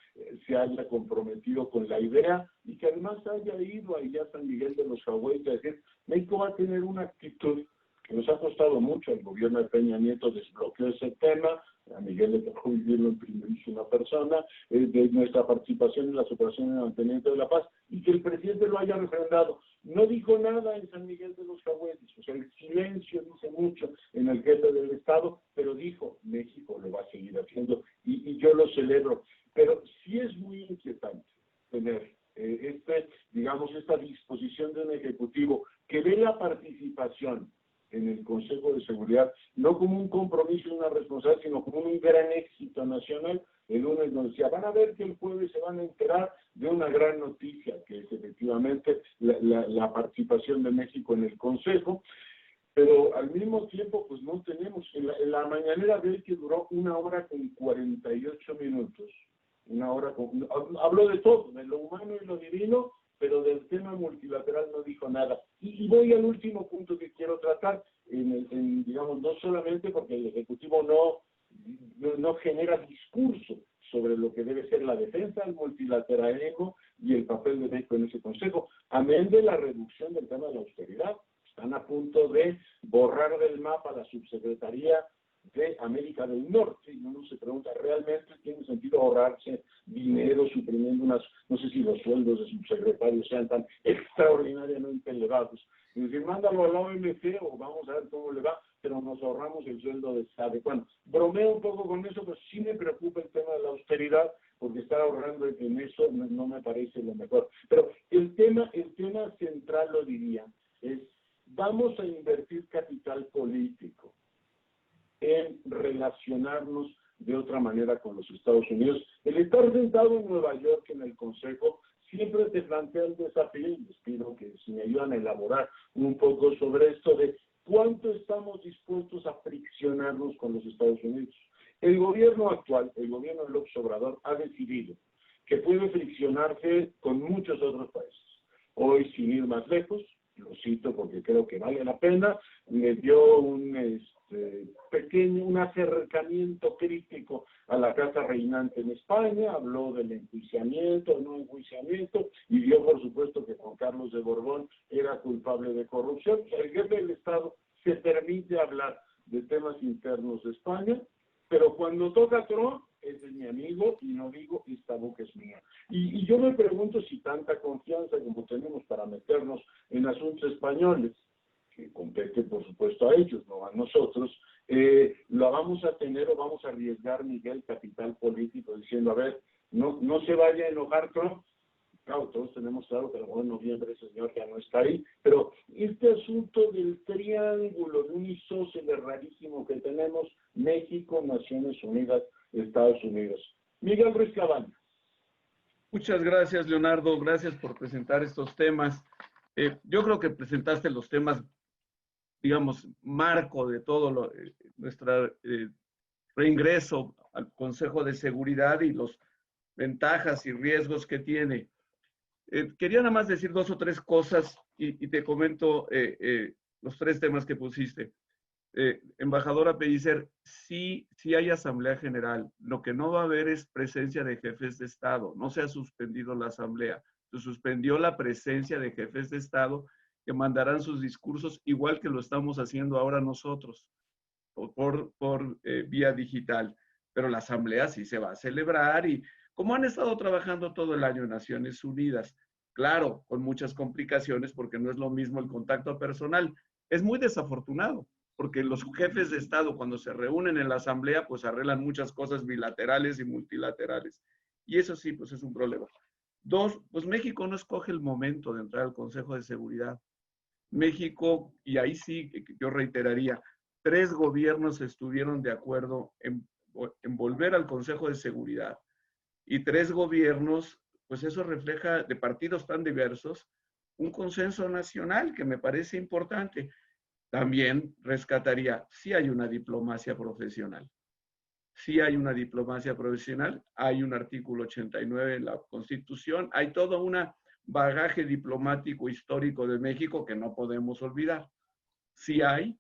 se haya comprometido con la idea y que además haya ido allá a San Miguel de los Cahuetes a decir, México va a tener una actitud que nos ha costado mucho. El gobierno de Peña Nieto desbloqueó ese tema, a Miguel le tocó vivirlo en primerísima persona, de nuestra participación en las operaciones de mantenimiento de la paz, y que el presidente lo haya refrendado. No dijo nada en San Miguel de los Cahuetes, o sea, el silencio dice mucho en el jefe del Estado, pero dijo, México lo va a seguir haciendo, y yo lo celebro. Pero sí es muy inquietante tener digamos, esta disposición de un ejecutivo que ve la participación en el Consejo de Seguridad no como un compromiso y una responsabilidad, sino como un gran éxito nacional. El lunes nos decía, van a ver que el jueves se van a enterar de una gran noticia, que es efectivamente la participación de México en el Consejo, pero al mismo tiempo pues no tenemos, en la mañanera de hoy, que duró 1 hora con 48 minutos, habló de todo, de lo humano y lo divino, pero del tema multilateral no dijo nada. Y Y voy al último punto que quiero tratar, digamos, no solamente porque el Ejecutivo no genera discurso sobre lo que debe ser la defensa del multilateralismo y el papel de México en ese Consejo, amén de la reducción del tema de la austeridad. Están a punto de borrar del mapa la subsecretaría de América del Norte, y uno se pregunta, ¿realmente tiene sentido ahorrarse dinero suprimiendo no sé si los sueldos de subsecretarios sean tan extraordinariamente elevados? Es decir, mándalo a la OMC o vamos a ver cómo le va, pero nos ahorramos el sueldo de SADE. Bueno, bromeo un poco con eso, pero sí me preocupa el tema de la austeridad, porque estar ahorrando en eso no me parece lo mejor. Pero el tema central, lo diría, es, vamos a invertir capital político en relacionarnos de otra manera con los Estados Unidos. El estar sentado en Nueva York en el Consejo siempre te plantea el desafío, y les pido que si me ayudan a elaborar un poco sobre esto de cuánto estamos dispuestos a friccionarnos con los Estados Unidos. El gobierno actual, el gobierno de López Obrador, ha decidido que puede friccionarse con muchos otros países. Hoy, sin ir más lejos, lo cito porque creo que vale la pena, le dio un acercamiento crítico a la casa reinante en España, habló del enjuiciamiento, no enjuiciamiento, y dio por supuesto que Juan Carlos de Borbón era culpable de corrupción. El jefe del Estado se permite hablar de temas internos de España, pero cuando toca Trump, ese es mi amigo, y no digo, esta boca es mía. Y yo me pregunto si tanta confianza como tenemos para meternos en asuntos españoles, que compete por supuesto a ellos, no a nosotros, lo vamos a tener o vamos a arriesgar, Miguel, capital político, diciendo, a ver, no se vaya a enojar Trump. Claro, todos tenemos claro que a lo mejor en noviembre ese señor ya no está ahí, pero este asunto del triángulo, de un isósceles rarísimo que tenemos, México, Naciones Unidas, Estados Unidos. Miguel Ruiz Cabañas. Muchas gracias, Leonardo. Gracias por presentar estos temas. Yo creo que presentaste los temas, digamos, marco de todo nuestro reingreso al Consejo de Seguridad y las ventajas y riesgos que tiene. Quería nada más decir 2 o 3 cosas y te comento los 3 temas que pusiste. Embajadora Pellicer, sí hay Asamblea General. Lo que no va a haber es presencia de jefes de Estado. No se ha suspendido la Asamblea. Se suspendió la presencia de jefes de Estado que mandarán sus discursos igual que lo estamos haciendo ahora nosotros, por vía digital. Pero la Asamblea sí se va a celebrar y como han estado trabajando todo el año en Naciones Unidas, claro, con muchas complicaciones porque no es lo mismo el contacto personal. Es muy desafortunado porque los jefes de Estado cuando se reúnen en la Asamblea pues arreglan muchas cosas bilaterales y multilaterales. Y eso sí, pues es un problema. 2, pues México no escoge el momento de entrar al Consejo de Seguridad. México, y ahí sí yo reiteraría, 3 gobiernos estuvieron de acuerdo en volver al Consejo de Seguridad. Y 3 gobiernos, pues eso refleja de partidos tan diversos, un consenso nacional que me parece importante. También rescataría, sí hay una diplomacia profesional. Sí hay una diplomacia profesional, hay un artículo 89 en la Constitución, hay todo un bagaje diplomático histórico de México que no podemos olvidar. Sí hay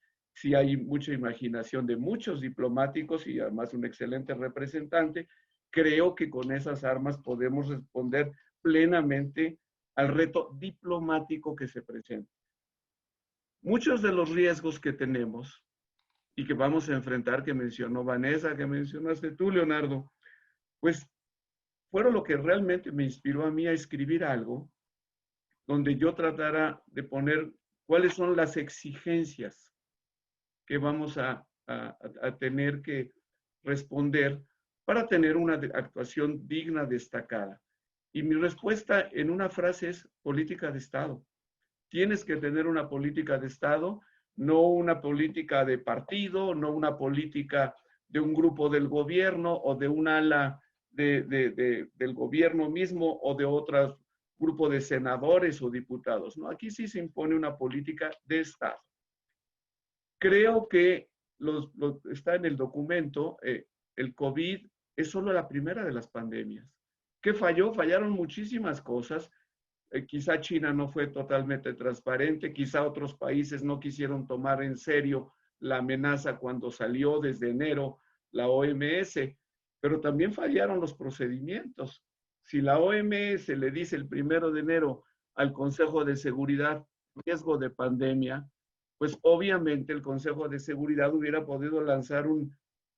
mucha imaginación de muchos diplomáticos y además un excelente representante. Creo que con esas armas podemos responder plenamente al reto diplomático que se presenta. Muchos de los riesgos que tenemos y que vamos a enfrentar, que mencionó Vanessa, que mencionaste tú, Leonardo, pues fueron lo que realmente me inspiró a mí a escribir algo donde yo tratara de poner cuáles son las exigencias que vamos a tener que responder para tener una actuación digna, destacada. Y mi respuesta en una frase es política de Estado. Tienes que tener una política de Estado, no una política de partido, no una política de un grupo del gobierno o de un ala del gobierno mismo o de otro grupo de senadores o diputados. ¿No? Aquí sí se impone una política de Estado. Creo que está en el documento, el COVID es solo la primera de las pandemias. ¿Qué falló? Fallaron muchísimas cosas. quizá China no fue totalmente transparente, quizá otros países no quisieron tomar en serio la amenaza cuando salió desde enero la OMS, pero también fallaron los procedimientos. Si la OMS le dice el 1 de enero al Consejo de Seguridad riesgo de pandemia, pues obviamente el Consejo de Seguridad hubiera podido lanzar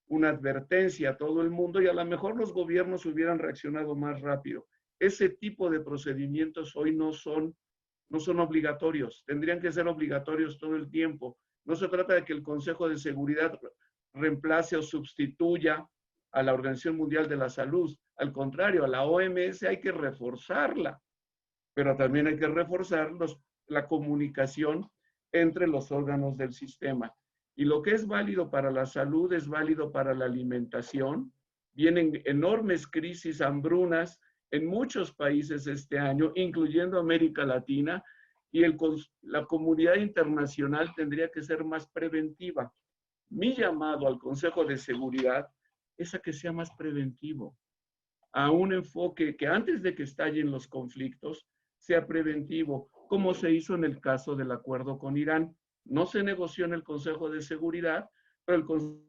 una advertencia a todo el mundo y a lo mejor los gobiernos hubieran reaccionado más rápido. Ese tipo de procedimientos hoy no son obligatorios, tendrían que ser obligatorios todo el tiempo. No se trata de que el Consejo de Seguridad reemplace o sustituya a la Organización Mundial de la Salud. Al contrario, a la OMS hay que reforzarla, pero también hay que reforzar la comunicación entre los órganos del sistema. Y lo que es válido para la salud es válido para la alimentación. Vienen enormes crisis, hambrunas en muchos países este año, incluyendo América Latina, y la comunidad internacional tendría que ser más preventiva. Mi llamado al Consejo de Seguridad es a que sea más preventivo, a un enfoque que antes de que estallen los conflictos, sea preventivo, como se hizo en el caso del acuerdo con Irán. No se negoció en el Consejo de Seguridad, pero el Consejo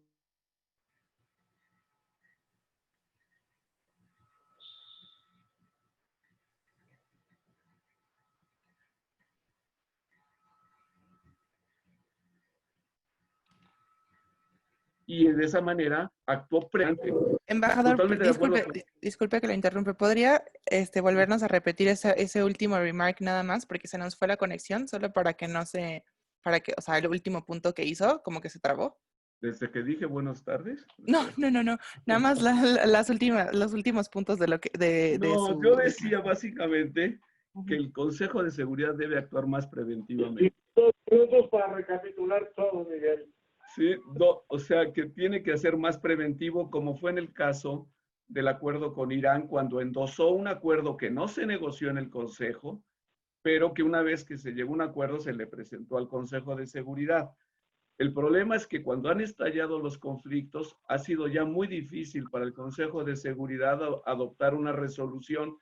y de esa manera actuó previamente. Embajador, Totalmente disculpe que lo interrumpe. ¿Podría volvernos a repetir ese último remark nada más? Porque se nos fue la conexión, solo para que o sea, el último punto que hizo, como que se trabó. Desde que dije buenas tardes. No. Nada más los últimos puntos de lo que... No, yo decía básicamente que el Consejo de Seguridad debe actuar más preventivamente. Y 2 minutos para recapitular todo, Miguel. Sí, o sea, que tiene que ser más preventivo, como fue en el caso del acuerdo con Irán, cuando endosó un acuerdo que no se negoció en el Consejo, pero que una vez que se llegó a un acuerdo se le presentó al Consejo de Seguridad. El problema es que cuando han estallado los conflictos, ha sido ya muy difícil para el Consejo de Seguridad adoptar una resolución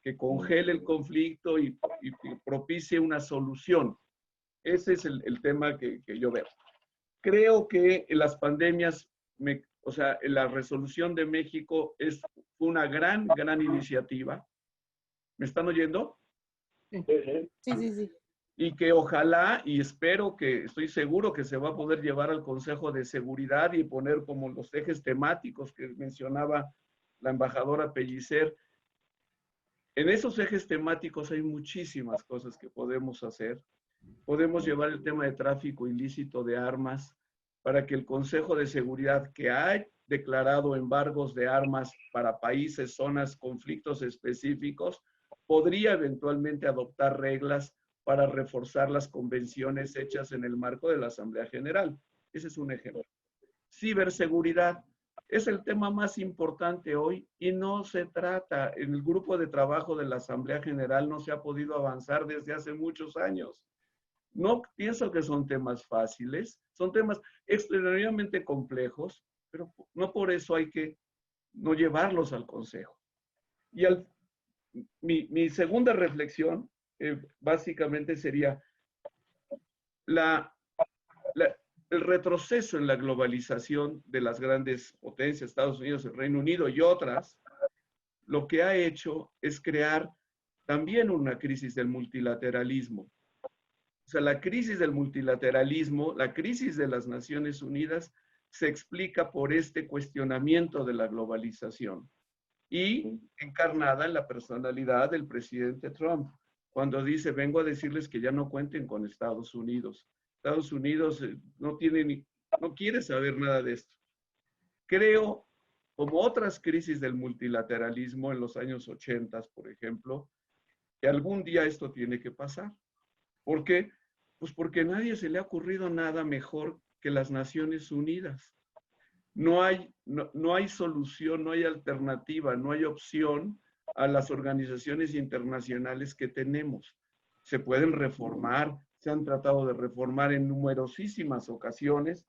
que congele el conflicto y propicie una solución. Ese es el tema que yo veo. Creo que en las pandemias, o sea, la resolución de México fue una gran iniciativa. ¿Me están oyendo? Sí. Y que ojalá, y estoy seguro que se va a poder llevar al Consejo de Seguridad y poner como los ejes temáticos que mencionaba la embajadora Pellicer. En esos ejes temáticos hay muchísimas cosas que podemos hacer. Podemos llevar el tema de tráfico ilícito de armas para que el Consejo de Seguridad, que ha declarado embargos de armas para países, zonas, conflictos específicos, podría eventualmente adoptar reglas para reforzar las convenciones hechas en el marco de la Asamblea General. Ese es un ejemplo. Ciberseguridad es el tema más importante hoy y no se trata, en el grupo de trabajo de la Asamblea General no se ha podido avanzar desde hace muchos años. No pienso que son temas fáciles, son temas extremadamente complejos, pero no por eso hay que no llevarlos al Consejo. Y mi segunda reflexión básicamente sería el retroceso en la globalización de las grandes potencias, Estados Unidos, el Reino Unido y otras, lo que ha hecho es crear también una crisis del multilateralismo. O sea, la crisis del multilateralismo, la crisis de las Naciones Unidas, se explica por este cuestionamiento de la globalización y encarnada en la personalidad del presidente Trump, cuando dice, vengo a decirles que ya no cuenten con Estados Unidos. Estados Unidos no quiere saber nada de esto. Creo, como otras crisis del multilateralismo en los años 80, por ejemplo, que algún día esto tiene que pasar. ¿Por qué? Pues porque a nadie se le ha ocurrido nada mejor que las Naciones Unidas. No hay solución, no hay alternativa, no hay opción a las organizaciones internacionales que tenemos. Se pueden reformar, se han tratado de reformar en numerosísimas ocasiones,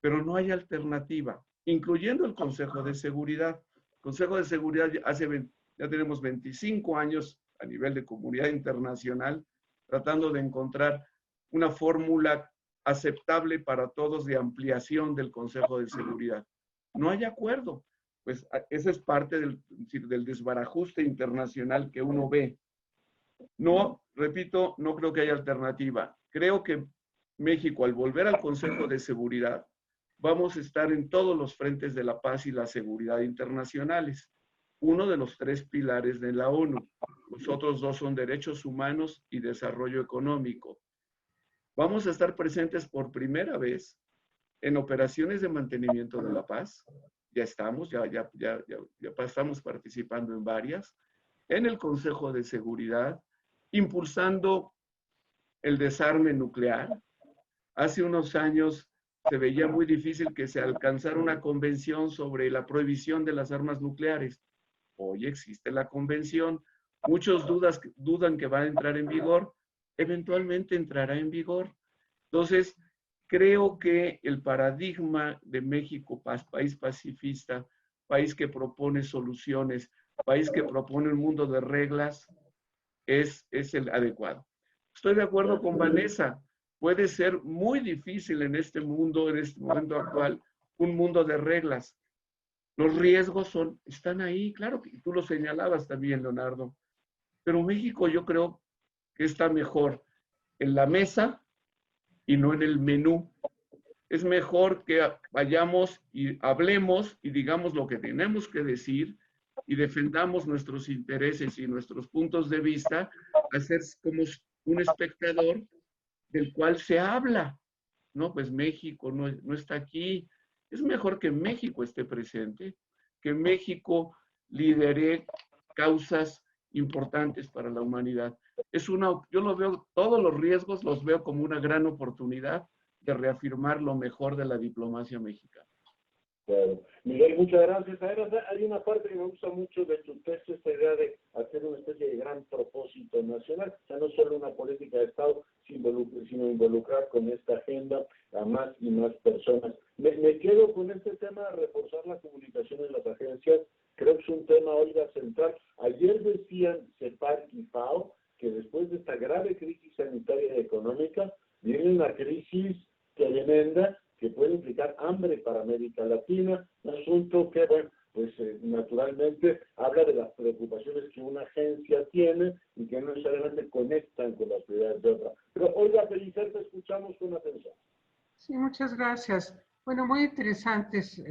pero no hay alternativa, incluyendo el Consejo de Seguridad. El Consejo de Seguridad ya tenemos 25 años a nivel de comunidad internacional, tratando de encontrar una fórmula aceptable para todos de ampliación del Consejo de Seguridad. No hay acuerdo. Pues esa es parte del desbarajuste internacional que uno ve. No, repito, no creo que haya alternativa. Creo que México, al volver al Consejo de Seguridad, vamos a estar en todos los frentes de la paz y la seguridad internacionales. Uno de los 3 pilares de la ONU. Los otros 2 son derechos humanos y desarrollo económico. Vamos a estar presentes por primera vez en operaciones de mantenimiento de la paz. Ya estamos, ya estamos participando en varias. En el Consejo de Seguridad, impulsando el desarme nuclear. Hace unos años se veía muy difícil que se alcanzara una convención sobre la prohibición de las armas nucleares. Hoy existe la convención. Muchos dudan que va a entrar en vigor. Eventualmente entrará en vigor. Entonces, creo que el paradigma de México, país pacifista, país que propone soluciones, país que propone un mundo de reglas, es el adecuado. Estoy de acuerdo con Vanessa. Puede ser muy difícil en este mundo, en este momento actual, un mundo de reglas. Los riesgos están ahí, claro que tú lo señalabas también, Leonardo. Pero México yo creo que está mejor en la mesa y no en el menú. Es mejor que vayamos y hablemos y digamos lo que tenemos que decir y defendamos nuestros intereses y nuestros puntos de vista, a ser como un espectador del cual se habla. No, pues México no está aquí. Es mejor que México esté presente, que México lidere causas importantes para la humanidad. Yo lo veo, todos los riesgos los veo como una gran oportunidad de reafirmar lo mejor de la diplomacia mexicana. Claro. Miguel, muchas gracias. Hay una parte que me gusta mucho de tu texto, esta idea de hacer una especie de gran propósito nacional, o sea, no solo una política de Estado, sino involucrar con esta agenda a más y más personas. Me quedo con este tema de reforzar la comunicación en las agencias. Creo que es un tema, Olga, central. Ayer decían CEPAC y FAO que después de esta grave crisis sanitaria y económica, viene una crisis tremenda que puede implicar hambre para América Latina, un asunto que, bueno, pues naturalmente habla de las preocupaciones que una agencia tiene y que no necesariamente conectan con las prioridades de otra. Pero Olga Pellicer, te escuchamos con atención. Sí, muchas gracias. Bueno, muy interesantes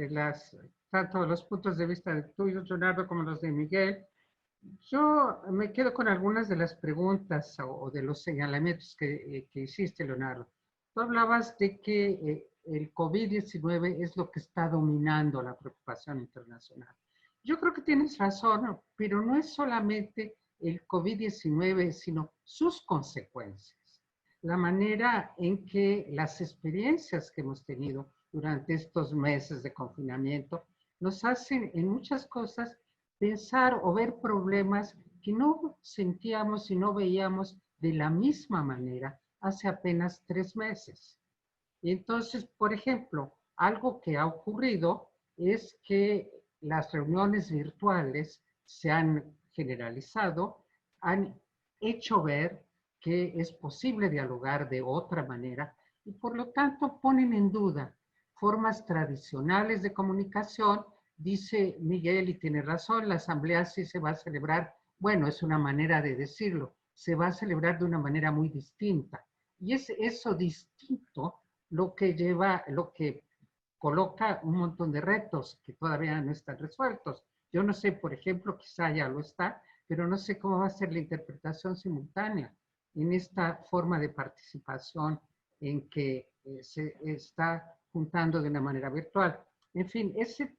tanto los puntos de vista tuyos, Leonardo, como los de Miguel. Yo me quedo con algunas de las preguntas o de los señalamientos que hiciste, Leonardo. Tú hablabas de que el COVID-19 es lo que está dominando la preocupación internacional. Yo creo que tienes razón, pero no es solamente el COVID-19, sino sus consecuencias. La manera en que las experiencias que hemos tenido durante estos meses de confinamiento nos hacen en muchas cosas pensar o ver problemas que no sentíamos y no veíamos de la misma manera hace apenas 3 meses. Y entonces, por ejemplo, algo que ha ocurrido es que las reuniones virtuales se han generalizado, han hecho ver que es posible dialogar de otra manera y por lo tanto ponen en duda formas tradicionales de comunicación. Dice Miguel, y tiene razón, la asamblea sí se va a celebrar, bueno, es una manera de decirlo, se va a celebrar de una manera muy distinta. Y es eso distinto lo que coloca un montón de retos que todavía no están resueltos. Yo no sé, por ejemplo, quizá ya lo está, pero no sé cómo va a ser la interpretación simultánea en esta forma de participación en que se está juntando de una manera virtual. En fin, ese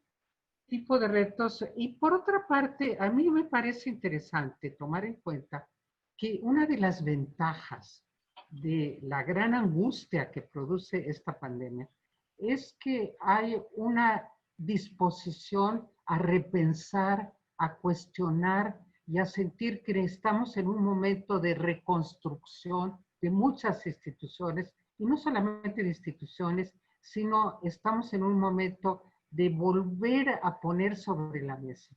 tipo de retos. Y por otra parte, a mí me parece interesante tomar en cuenta que una de las ventajas de la gran angustia que produce esta pandemia es que hay una disposición a repensar, a cuestionar y a sentir que estamos en un momento de reconstrucción de muchas instituciones, y no solamente de instituciones, sino estamos en un momento de volver a poner sobre la mesa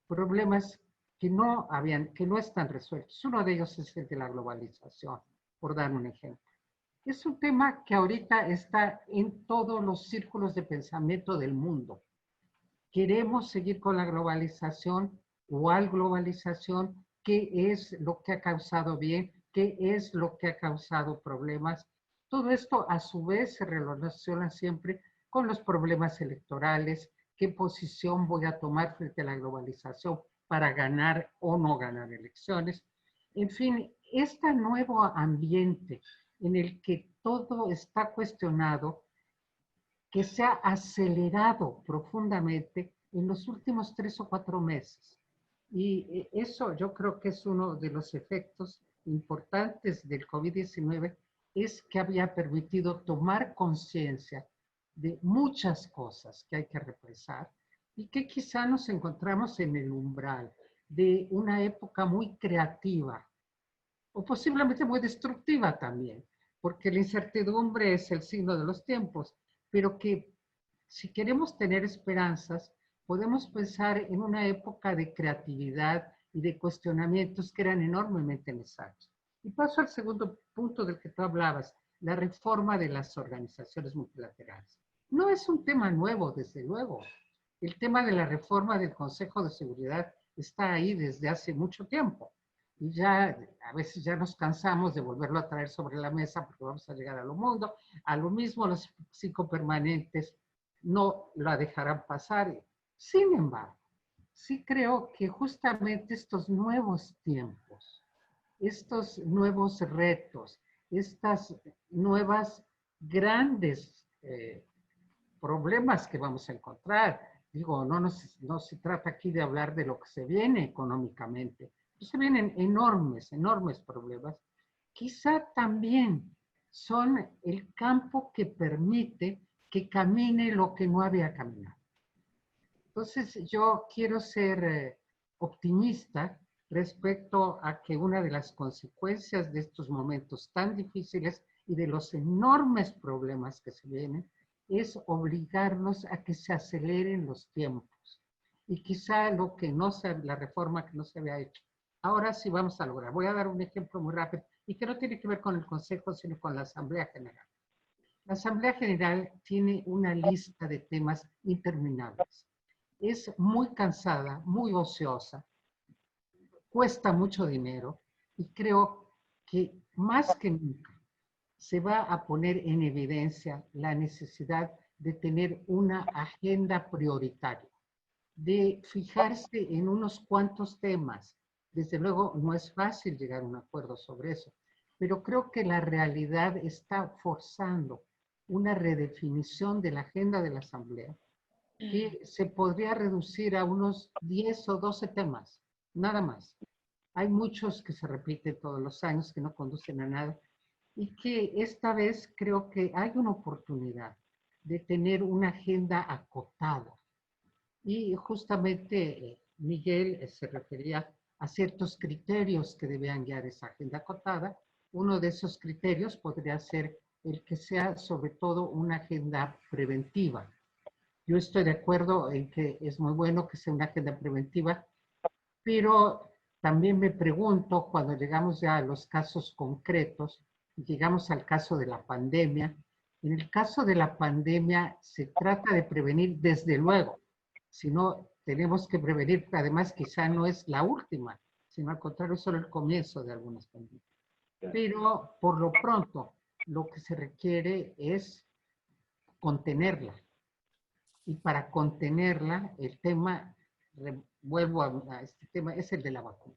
problemas que no están resueltos. Uno de ellos es el de la globalización, por dar un ejemplo. Es un tema que ahorita está en todos los círculos de pensamiento del mundo. ¿Queremos seguir con la globalización? ¿Cuál globalización? ¿Qué es lo que ha causado bien? ¿Qué es lo que ha causado problemas? Todo esto a su vez se relaciona siempre con los problemas electorales. ¿Qué posición voy a tomar frente a la globalización para ganar o no ganar elecciones? En fin, este nuevo ambiente en el que todo está cuestionado, que se ha acelerado profundamente en los últimos 3 o 4 meses. Y eso yo creo que es uno de los efectos importantes del COVID-19, es que había permitido tomar conciencia de muchas cosas que hay que represar y que quizá nos encontramos en el umbral de una época muy creativa o posiblemente muy destructiva también, porque la incertidumbre es el signo de los tiempos, pero que si queremos tener esperanzas, podemos pensar en una época de creatividad y de cuestionamientos que eran enormemente necesarios. Y paso al segundo punto del que tú hablabas, la reforma de las organizaciones multilaterales. No es un tema nuevo, desde luego. El tema de la reforma del Consejo de Seguridad está ahí desde hace mucho tiempo. Y ya a veces ya nos cansamos de volverlo a traer sobre la mesa porque vamos a llegar a lo mismo, los 5 permanentes no la dejarán pasar. Sin embargo, sí creo que justamente estos nuevos tiempos, estos nuevos retos, estas nuevas grandes problemas que vamos a encontrar, digo, no se trata aquí de hablar de lo que se viene económicamente, se vienen enormes problemas, quizá también son el campo que permite que camine lo que no había caminado. Entonces, yo quiero ser optimista respecto a que una de las consecuencias de estos momentos tan difíciles y de los enormes problemas que se vienen es obligarnos a que se aceleren los tiempos. Y quizá la reforma que no se había hecho, ahora sí vamos a lograr. Voy a dar un ejemplo muy rápido y que no tiene que ver con el Consejo, sino con la Asamblea General. La Asamblea General tiene una lista de temas interminables. Es muy cansada, muy ociosa, cuesta mucho dinero y creo que más que nunca se va a poner en evidencia la necesidad de tener una agenda prioritaria, de fijarse en unos cuantos temas. Desde luego no es fácil llegar a un acuerdo sobre eso, pero creo que la realidad está forzando una redefinición de la agenda de la Asamblea que se podría reducir a unos 10 o 12 temas, nada más. Hay muchos que se repiten todos los años, que no conducen a nada, y que esta vez creo que hay una oportunidad de tener una agenda acotada. Y justamente Miguel se refería a ciertos criterios que debían guiar esa agenda acotada. Uno de esos criterios podría ser el que sea sobre todo una agenda preventiva. Yo estoy de acuerdo en que es muy bueno que sea una agenda preventiva, pero también me pregunto, cuando llegamos ya a los casos concretos, llegamos al caso de la pandemia. En el caso de la pandemia se trata de prevenir desde luego, sino tenemos que prevenir, además quizá no es la última, sino al contrario, es solo el comienzo de algunas pandemias. Pero por lo pronto, lo que se requiere es contenerla. Y para contenerla, el tema, vuelvo a este tema, es el de la vacuna.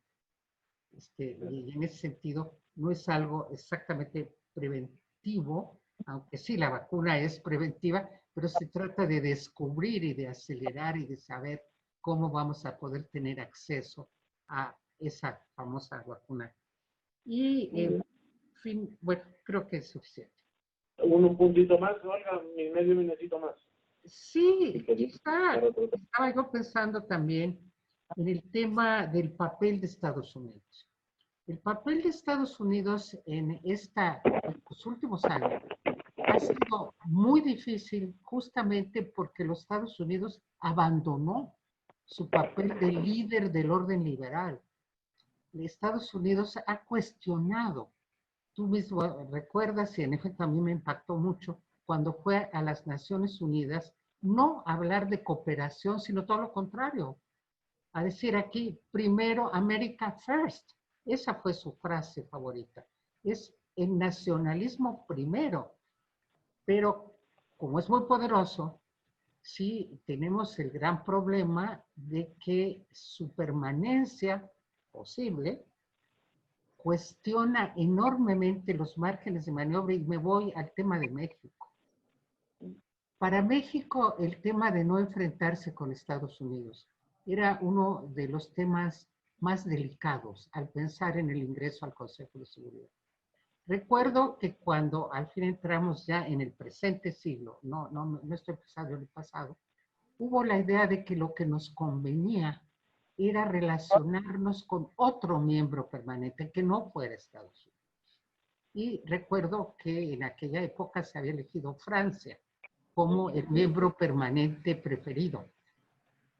Y en ese sentido, no es algo exactamente preventivo, aunque sí, la vacuna es preventiva, pero se trata de descubrir y de acelerar y de saber cómo vamos a poder tener acceso a esa famosa vacuna. Y, en fin, bueno, creo que es suficiente. Un puntito más, Olga, medio minutito más. Sí, quizá estaba yo pensando también en el tema del papel de Estados Unidos. El papel de Estados Unidos en los últimos años ha sido muy difícil justamente porque los Estados Unidos abandonó su papel de líder del orden liberal. Estados Unidos ha cuestionado, tú mismo recuerdas, y en efecto a mí me impactó mucho, cuando fue a las Naciones Unidas, no hablar de cooperación, sino todo lo contrario, a decir aquí, primero America First. Esa fue su frase favorita. Es el nacionalismo primero. Pero como es muy poderoso, sí tenemos el gran problema de que su permanencia posible cuestiona enormemente los márgenes de maniobra, y me voy al tema de México. Para México, el tema de no enfrentarse con Estados Unidos era uno de los temas más delicados al pensar en el ingreso al Consejo de Seguridad. Recuerdo que cuando al fin entramos ya en el presente siglo, no estoy pensando en el pasado, hubo la idea de que lo que nos convenía era relacionarnos con otro miembro permanente que no fuera Estados Unidos. Y recuerdo que en aquella época se había elegido Francia como el miembro permanente preferido.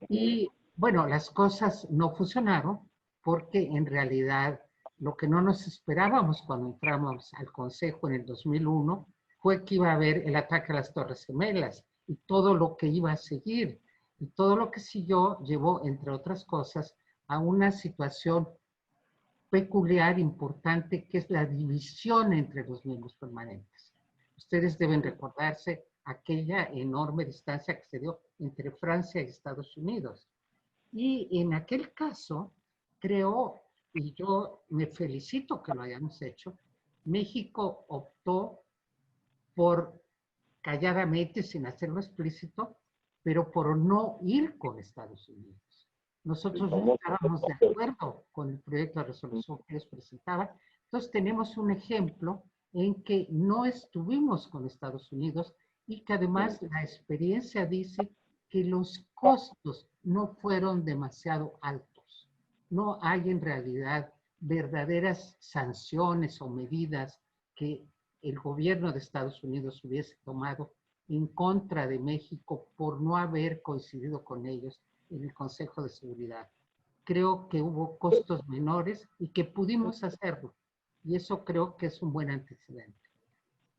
Y bueno, las cosas no funcionaron porque en realidad lo que no nos esperábamos cuando entramos al Consejo en el 2001 fue que iba a haber el ataque a las Torres Gemelas y todo lo que iba a seguir. Y todo lo que siguió llevó, entre otras cosas, a una situación peculiar, importante, que es la división entre los miembros permanentes. Ustedes deben recordarse aquella enorme distancia que se dio entre Francia y Estados Unidos. Y en aquel caso, creo, y yo me felicito que lo hayamos hecho, México optó por, calladamente, sin hacerlo explícito, pero por no ir con Estados Unidos. Nosotros no estábamos de acuerdo con el proyecto de resolución que ellos presentaban. Entonces tenemos un ejemplo en que no estuvimos con Estados Unidos y que además la experiencia dice que los costos no fueron demasiado altos. No hay en realidad verdaderas sanciones o medidas que el gobierno de Estados Unidos hubiese tomado en contra de México por no haber coincidido con ellos en el Consejo de Seguridad. Creo que hubo costos menores y que pudimos hacerlo. Y eso creo que es un buen antecedente.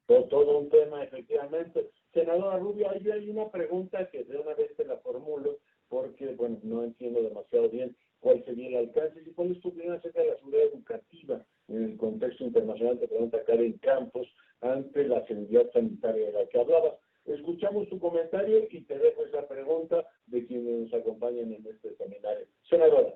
Todo un tema, efectivamente. Senadora Rubio, ahí hay una pregunta que de una vez te la formulo, porque, bueno, no entiendo demasiado bien cuál sería el alcance. ¿Y cuál es tu opinión acerca de la seguridad educativa en el contexto internacional? Te pregunta Karen Campos, ante la seguridad sanitaria de la que hablabas. Escuchamos tu comentario y te dejo esa pregunta de quienes nos acompañan en este seminario. Senadora.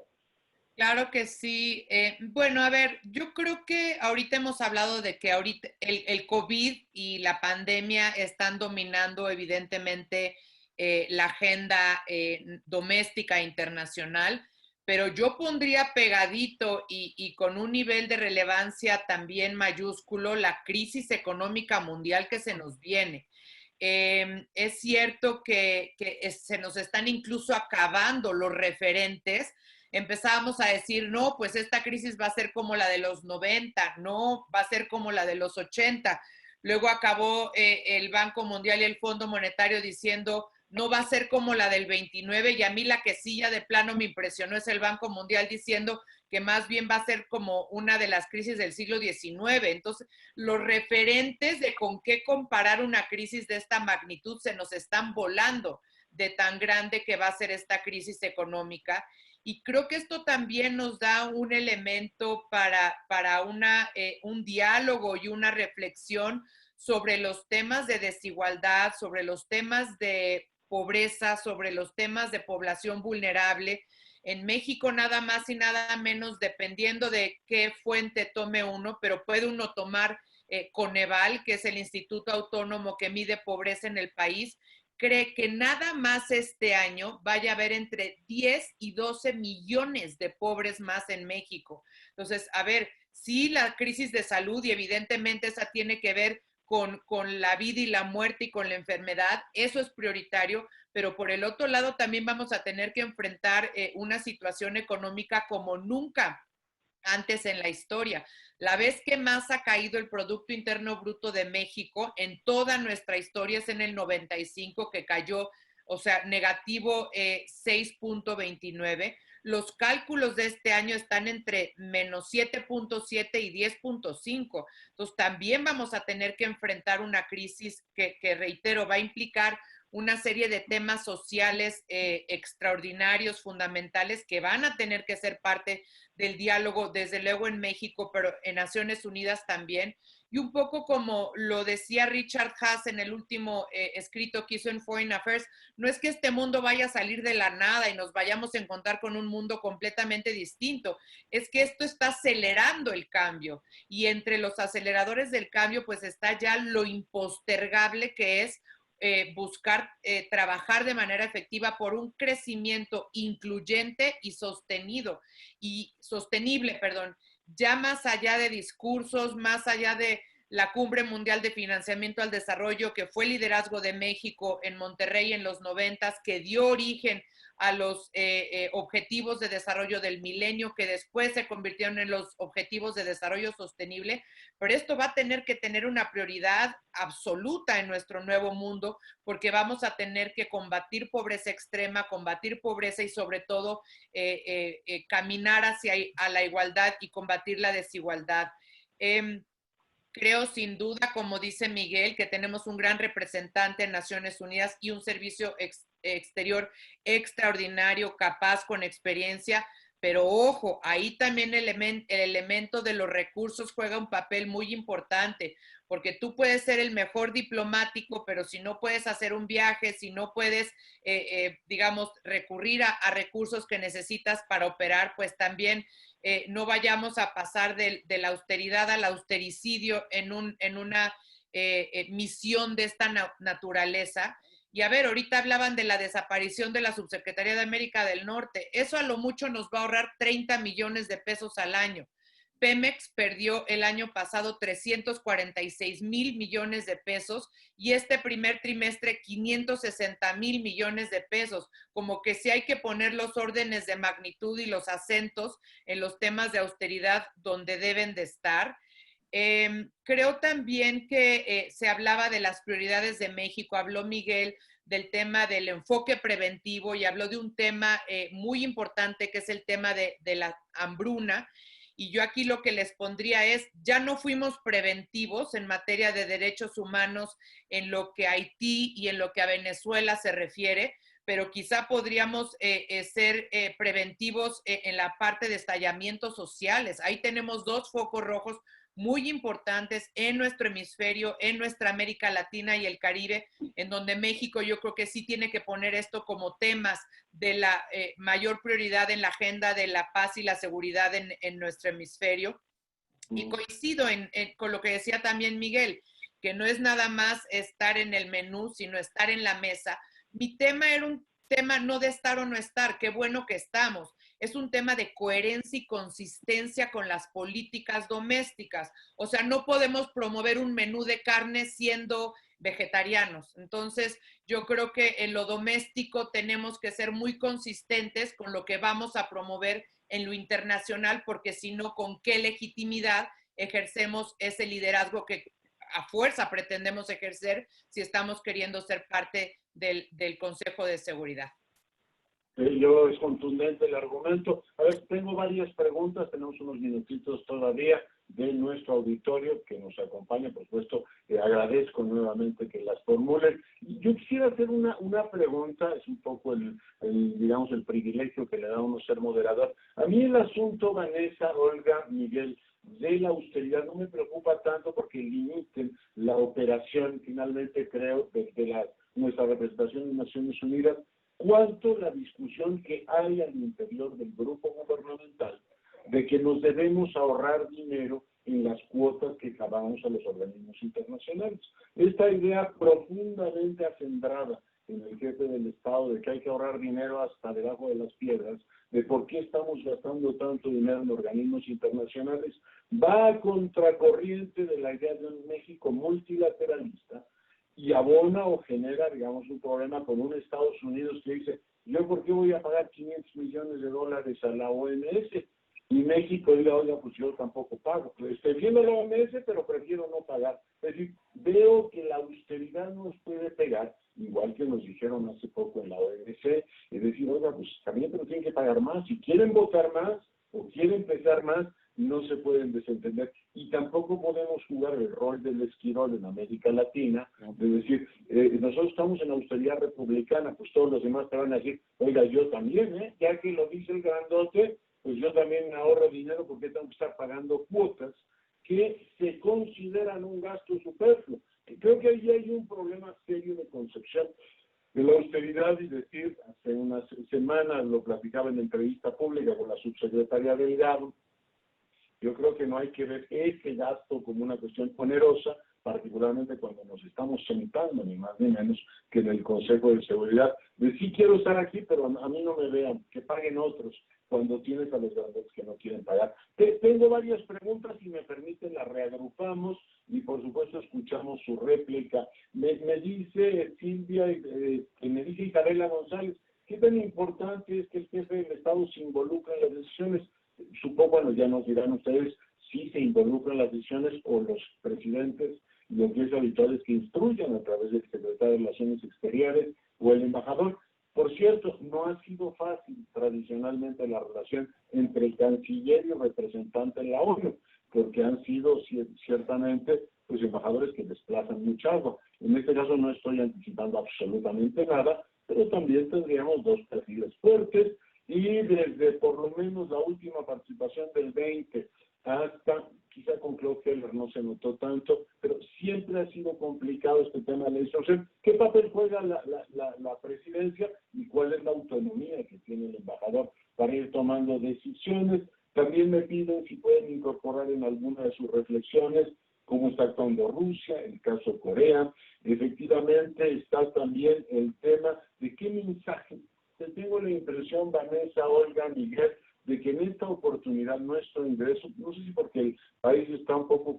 Claro que sí. Bueno, a ver, yo creo que ahorita hemos hablado de que ahorita el COVID y la pandemia están dominando evidentemente la agenda doméstica e internacional, pero yo pondría pegadito y con un nivel de relevancia también mayúsculo la crisis económica mundial que se nos viene. Es cierto que se nos están incluso acabando los referentes. Empezábamos a decir, no, pues esta crisis va a ser como la de los 90, no, va a ser como la de los 80. Luego acabó el Banco Mundial y el Fondo Monetario diciendo, no va a ser como la del 29, y a mí la que sí ya de plano me impresionó es el Banco Mundial diciendo que más bien va a ser como una de las crisis del siglo XIX. Entonces, los referentes de con qué comparar una crisis de esta magnitud se nos están volando de tan grande que va a ser esta crisis económica. Y creo que esto también nos da un elemento para un diálogo y una reflexión sobre los temas de desigualdad, sobre los temas de pobreza, sobre los temas de población vulnerable. En México nada más y nada menos, dependiendo de qué fuente tome uno, pero puede uno tomar Coneval, que es el Instituto Autónomo que mide pobreza en el país, cree que nada más este año vaya a haber entre 10 y 12 millones de pobres más en México. Entonces, a ver, sí, la crisis de salud, y evidentemente esa tiene que ver con la vida y la muerte y con la enfermedad, eso es prioritario, pero por el otro lado también vamos a tener que enfrentar una situación económica como nunca antes en la historia. La vez que más ha caído el Producto Interno Bruto de México en toda nuestra historia es en el 95, que cayó o sea, negativo 6.29. Los cálculos de este año están entre menos 7.7 y 10.5. Entonces, también vamos a tener que enfrentar una crisis que reitero, va a implicar una serie de temas sociales extraordinarios, fundamentales, que van a tener que ser parte del diálogo, desde luego en México, pero en Naciones Unidas también. Y un poco como lo decía Richard Haass en el último escrito que hizo en Foreign Affairs, no es que este mundo vaya a salir de la nada y nos vayamos a encontrar con un mundo completamente distinto, es que esto está acelerando el cambio. Y entre los aceleradores del cambio, pues está ya lo impostergable que es buscar trabajar de manera efectiva por un crecimiento incluyente y sostenible, ya más allá de discursos, más allá de la Cumbre Mundial de Financiamiento al Desarrollo, que fue liderazgo de México en Monterrey en los 90s, que dio origen a los objetivos de desarrollo del milenio, que después se convirtieron en los objetivos de desarrollo sostenible, pero esto va a tener que tener una prioridad absoluta en nuestro nuevo mundo, porque vamos a tener que combatir pobreza extrema, combatir pobreza y sobre todo caminar hacia a la igualdad y combatir la desigualdad. Creo sin duda, como dice Miguel, que tenemos un gran representante en Naciones Unidas y un servicio exterior extraordinario, capaz, con experiencia, pero ojo, ahí también el elemento de los recursos juega un papel muy importante, porque tú puedes ser el mejor diplomático, pero si no puedes hacer un viaje, si no puedes, digamos, recurrir a recursos que necesitas para operar, pues también no vayamos a pasar de la austeridad al austericidio en una misión de esta naturaleza. Y a ver, ahorita hablaban de la desaparición de la Subsecretaría de América del Norte. Eso a lo mucho nos va a ahorrar 30 millones de pesos al año. Pemex perdió el año pasado 346 mil millones de pesos y este primer trimestre 560 mil millones de pesos. Como que sí hay que poner los órdenes de magnitud y los acentos en los temas de austeridad donde deben de estar. Creo también que se hablaba de las prioridades de México, habló Miguel del tema del enfoque preventivo y habló de un tema muy importante que es el tema de la hambruna. Y yo aquí lo que les pondría es, ya no fuimos preventivos en materia de derechos humanos en lo que a Haití y en lo que a Venezuela se refiere, pero quizá podríamos ser preventivos en la parte de estallamientos sociales. Ahí tenemos dos focos rojos muy importantes en nuestro hemisferio, en nuestra América Latina y el Caribe, en donde México yo creo que sí tiene que poner esto como temas de la mayor prioridad en la agenda de la paz y la seguridad en nuestro hemisferio. Y coincido con lo que decía también Miguel, que no es nada más estar en el menú, sino estar en la mesa. Mi tema era un tema no de estar o no estar, qué bueno que estamos. Es un tema de coherencia y consistencia con las políticas domésticas. O sea, no podemos promover un menú de carne siendo vegetarianos. Entonces, yo creo que en lo doméstico tenemos que ser muy consistentes con lo que vamos a promover en lo internacional, porque si no, ¿con qué legitimidad ejercemos ese liderazgo que a fuerza pretendemos ejercer si estamos queriendo ser parte del Consejo de Seguridad? Yo es contundente el argumento. A ver, tengo varias preguntas, tenemos unos minutitos todavía de nuestro auditorio que nos acompaña, por supuesto, agradezco nuevamente que las formulen. Yo quisiera hacer una pregunta, es un poco digamos, el privilegio que le da a uno ser moderador. A mí el asunto, Vanessa, Olga, Miguel, de la austeridad no me preocupa tanto porque limiten la operación, finalmente creo, desde nuestra representación en Naciones Unidas, cuanto la discusión que hay al interior del grupo gubernamental de que nos debemos ahorrar dinero en las cuotas que pagamos a los organismos internacionales. Esta idea profundamente acendrada en el jefe del Estado de que hay que ahorrar dinero hasta debajo de las piedras, de por qué estamos gastando tanto dinero en organismos internacionales, va a contracorriente de la idea de un México multilateralista y abona o genera, digamos, un problema con un Estados Unidos que dice, ¿yo por qué voy a pagar 500 millones de dólares a la OMS? Y México diga, oiga, pues yo tampoco pago. Estoy viendo la OMS, pero prefiero no pagar. Es decir, veo que la austeridad nos puede pegar, igual que nos dijeron hace poco en sé, y decir, oiga, pues también pero tienen que pagar más. Si quieren votar más o quieren pesar más, no se pueden desentender. Y tampoco podemos jugar el rol del esquirol en América Latina, de decir, nosotros estamos en austeridad republicana, pues todos los demás te van a decir, oiga, yo también, ya que lo dice el grandote, pues yo también ahorro dinero porque tengo que estar pagando cuotas que se consideran un gasto superfluo. Y creo que ahí hay un problema serio de concepción de la austeridad, y decir, hace unas semanas lo platicaba en entrevista pública con la subsecretaria Delgado. Yo creo que no hay que ver ese gasto como una cuestión onerosa, particularmente cuando nos estamos sentando, ni más ni menos, que en el Consejo de Seguridad. De sí quiero estar aquí, pero a mí no me vean, que paguen otros, cuando tienes a los grandes que no quieren pagar. Tengo varias preguntas, si me permiten las reagrupamos, y por supuesto escuchamos su réplica. Me dice Silvia, que me dice Isabela González, ¿qué tan importante es que el jefe del Estado se involucre en las decisiones? Supongo, bueno, ya nos dirán ustedes si se involucran las decisiones o los presidentes, lo que es habitual es que instruyan a través del secretario de Relaciones Exteriores o el embajador. Por cierto, no ha sido fácil tradicionalmente la relación entre el canciller y el representante en la ONU, porque han sido ciertamente pues embajadores que desplazan mucha agua. En este caso no estoy anticipando absolutamente nada, pero también tendríamos dos perfiles fuertes, y desde por lo menos la última participación del 20 hasta, quizá con Claude Heller no se notó tanto, pero siempre ha sido complicado este tema de la instrucción. ¿Qué papel juega la presidencia y cuál es la autonomía que tiene el embajador para ir tomando decisiones? También me piden si pueden incorporar en alguna de sus reflexiones cómo está actuando Rusia, el caso Corea. Efectivamente está también el tema de qué mensaje. Tengo la impresión, Vanessa, Olga, Miguel, de que en esta oportunidad nuestro ingreso, no sé si porque el país está un poco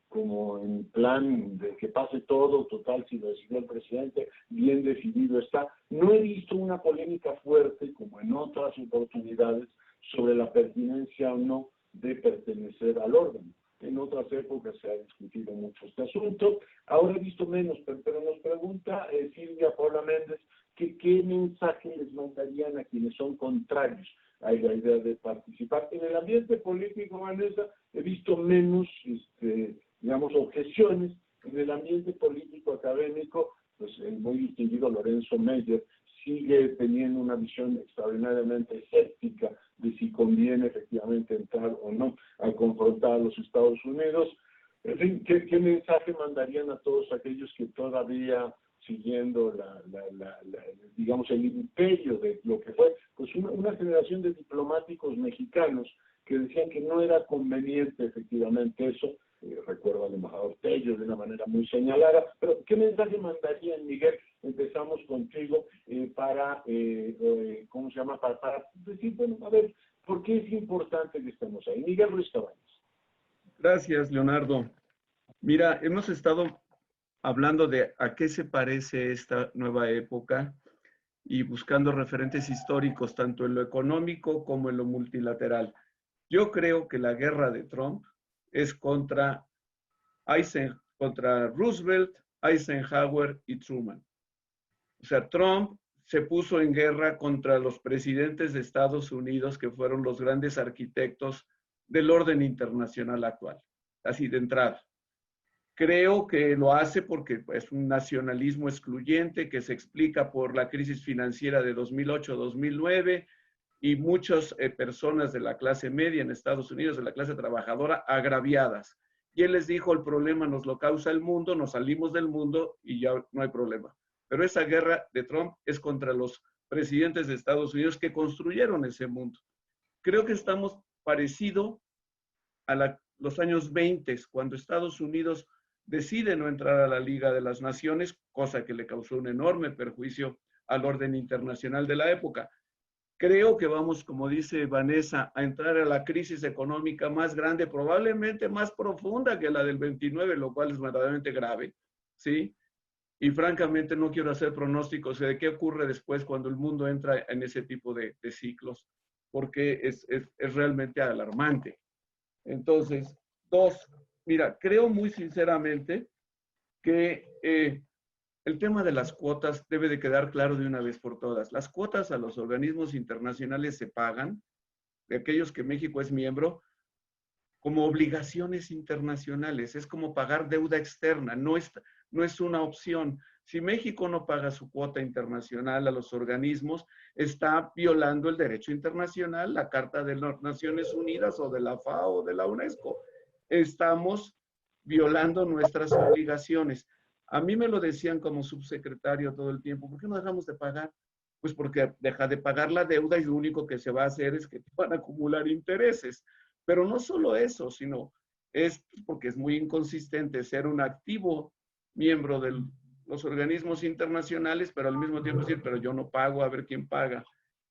como en plan de que pase todo, total, si lo decidió el presidente, bien decidido está. No he visto una polémica fuerte, como en otras oportunidades, sobre la pertinencia o no de pertenecer al órgano. En otras épocas se ha discutido mucho este asunto, ahora he visto menos, pero nos pregunta Silvia Paula Méndez, ¿qué mensaje les mandarían a quienes son contrarios a la idea de participar? En el ambiente político, Vanessa, he visto menos, digamos, objeciones. En el ambiente político académico, pues el muy distinguido Lorenzo Meyer sigue teniendo una visión extraordinariamente escéptica de si conviene efectivamente entrar o no a confrontar a los Estados Unidos. En fin, ¿qué mensaje mandarían a todos aquellos que todavía, siguiendo digamos, el imperio de lo que fue pues una generación de diplomáticos mexicanos que decían que no era conveniente efectivamente eso? Recuerdo al embajador Tello de una manera muy señalada, pero ¿qué mensaje mandarían, Miguel? Empezamos contigo para decir, bueno, a ver, ¿por qué es importante que estemos ahí? Miguel Ruiz Cabañas. Gracias, Leonardo. Mira, hemos estado hablando de a qué se parece esta nueva época y buscando referentes históricos, tanto en lo económico como en lo multilateral. Yo creo que la guerra de Trump es contra Roosevelt, Eisenhower y Truman. O sea, Trump se puso en guerra contra los presidentes de Estados Unidos, que fueron los grandes arquitectos del orden internacional actual, así de entrada. Creo que lo hace porque es un nacionalismo excluyente que se explica por la crisis financiera de 2008-2009 y muchas personas de la clase media en Estados Unidos, de la clase trabajadora, agraviadas. Y él les dijo, el problema nos lo causa el mundo, nos salimos del mundo y ya no hay problema. Pero esa guerra de Trump es contra los presidentes de Estados Unidos que construyeron ese mundo. Creo que estamos parecido a los años 20, cuando Estados Unidos decide no entrar a la Liga de las Naciones, cosa que le causó un enorme perjuicio al orden internacional de la época. Creo que vamos, como dice Vanessa, a entrar a la crisis económica más grande, probablemente más profunda que la del 29, lo cual es verdaderamente grave, ¿sí? Y francamente no quiero hacer pronósticos de qué ocurre después cuando el mundo entra en ese tipo de ciclos, porque es realmente alarmante. Entonces, mira, creo muy sinceramente que El tema de las cuotas debe de quedar claro de una vez por todas. Las cuotas a los organismos internacionales se pagan, de aquellos que México es miembro, como obligaciones internacionales. Es como pagar deuda externa, no es una opción. Si México no paga su cuota internacional a los organismos, está violando el derecho internacional, la Carta de las Naciones Unidas o de la FAO o de la UNESCO. Estamos violando nuestras obligaciones. A mí me lo decían como subsecretario todo el tiempo, ¿por qué no dejamos de pagar? Pues porque deja de pagar la deuda y lo único que se va a hacer es que te van a acumular intereses. Pero no solo eso, sino es porque es muy inconsistente ser un activo miembro de los organismos internacionales, pero al mismo tiempo decir, pero yo no pago, a ver quién paga.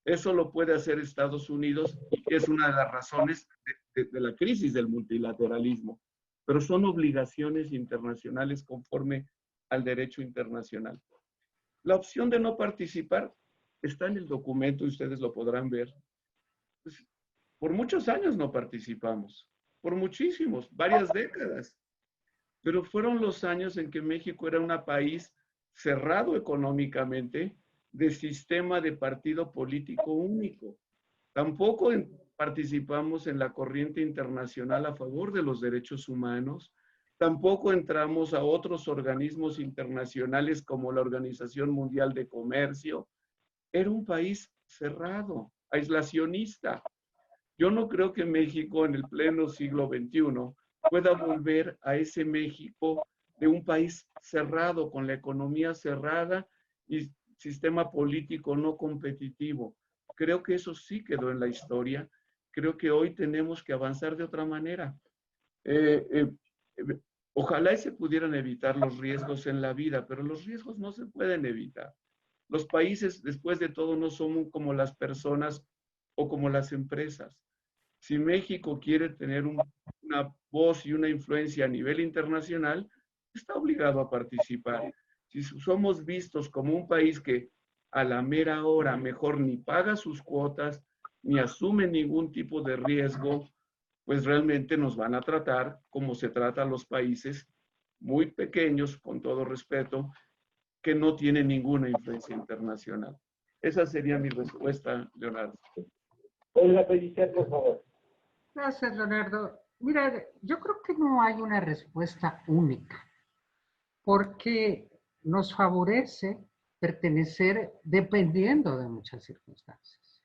Eso lo puede hacer Estados Unidos y es una de las razones de la crisis del multilateralismo. Pero son obligaciones internacionales conforme al derecho internacional. La opción de no participar está en el documento y ustedes lo podrán ver. Pues, por muchos años no participamos, por muchísimos, varias décadas. Pero fueron los años en que México era un país cerrado económicamente, de sistema de partido político único. Tampoco participamos en la corriente internacional a favor de los derechos humanos. Tampoco entramos a otros organismos internacionales como la Organización Mundial de Comercio. Era un país cerrado, aislacionista. Yo no creo que México en el pleno siglo XXI pueda volver a ese México de un país cerrado, con la economía cerrada y sistema político no competitivo. Creo que eso sí quedó en la historia. Creo que hoy tenemos que avanzar de otra manera. Ojalá se pudieran evitar los riesgos en la vida, pero los riesgos no se pueden evitar. Los países, después de todo, no son como las personas o como las empresas. Si México quiere tener una voz y una influencia a nivel internacional, está obligado a participar. Si somos vistos como un país que a la mera hora mejor ni paga sus cuotas, ni asume ningún tipo de riesgo, pues realmente nos van a tratar como se trata a los países muy pequeños, con todo respeto, que no tienen ninguna influencia internacional. Esa sería mi respuesta, Leonardo. Olga Pellicer, por favor. Gracias, Leonardo. Mira, yo creo que no hay una respuesta única, porque nos favorece pertenecer dependiendo de muchas circunstancias.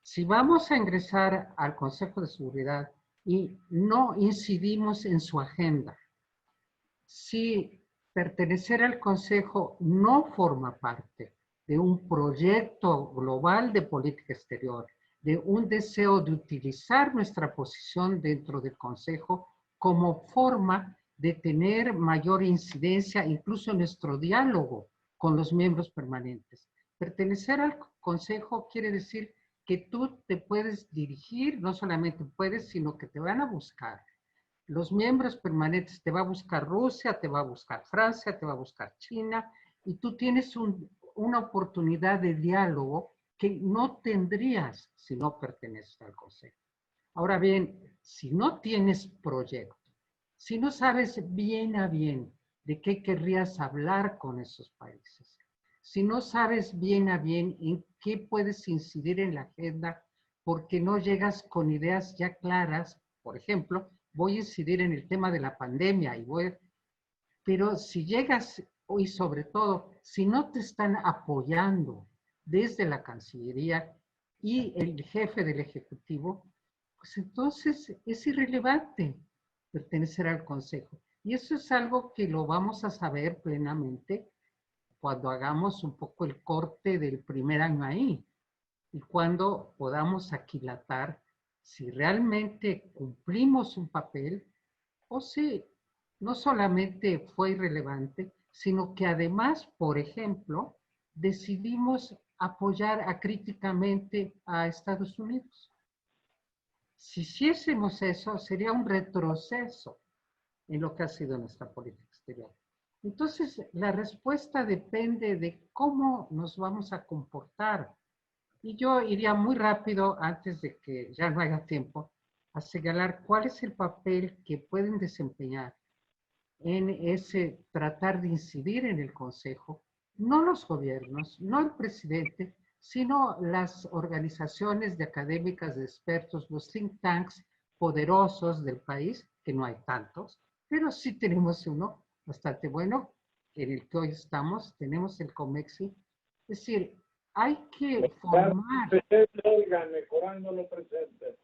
Si vamos a ingresar al Consejo de Seguridad y no incidimos en su agenda, si pertenecer al Consejo no forma parte de un proyecto global de política exterior, de un deseo de utilizar nuestra posición dentro del Consejo como forma de tener mayor incidencia, incluso en nuestro diálogo con los miembros permanentes. Pertenecer al Consejo quiere decir que tú te puedes dirigir, no solamente puedes, sino que te van a buscar. Los miembros permanentes te va a buscar Rusia, te va a buscar Francia, te va a buscar China, y tú tienes una oportunidad de diálogo que no tendrías si no perteneces al Consejo. Ahora bien, si no tienes proyecto, si no sabes bien a bien de qué querrías hablar con esos países, si no sabes bien a bien en qué puedes incidir en la agenda, porque no llegas con ideas ya claras, por ejemplo, voy a incidir en el tema de la pandemia pero si llegas, y sobre todo, si no te están apoyando desde la Cancillería y el jefe del Ejecutivo, pues entonces es irrelevante pertenecer al Consejo. Y eso es algo que lo vamos a saber plenamente cuando hagamos un poco el corte del primer año ahí y cuando podamos aquilatar si realmente cumplimos un papel o si no solamente fue irrelevante, sino que además, por ejemplo, decidimos apoyar críticamente a Estados Unidos. Si hiciésemos eso, sería un retroceso en lo que ha sido nuestra política exterior. Entonces, la respuesta depende de cómo nos vamos a comportar. Y yo iría muy rápido, antes de que ya no haya tiempo, a señalar cuál es el papel que pueden desempeñar en ese tratar de incidir en el Consejo, no los gobiernos, no el presidente, sino las organizaciones de académicas, de expertos, los think tanks poderosos del país, que no hay tantos, pero sí tenemos uno bastante bueno, en el que hoy estamos, tenemos el COMEXI. Es decir, hay que formar. Oigan, mejorándolo presente.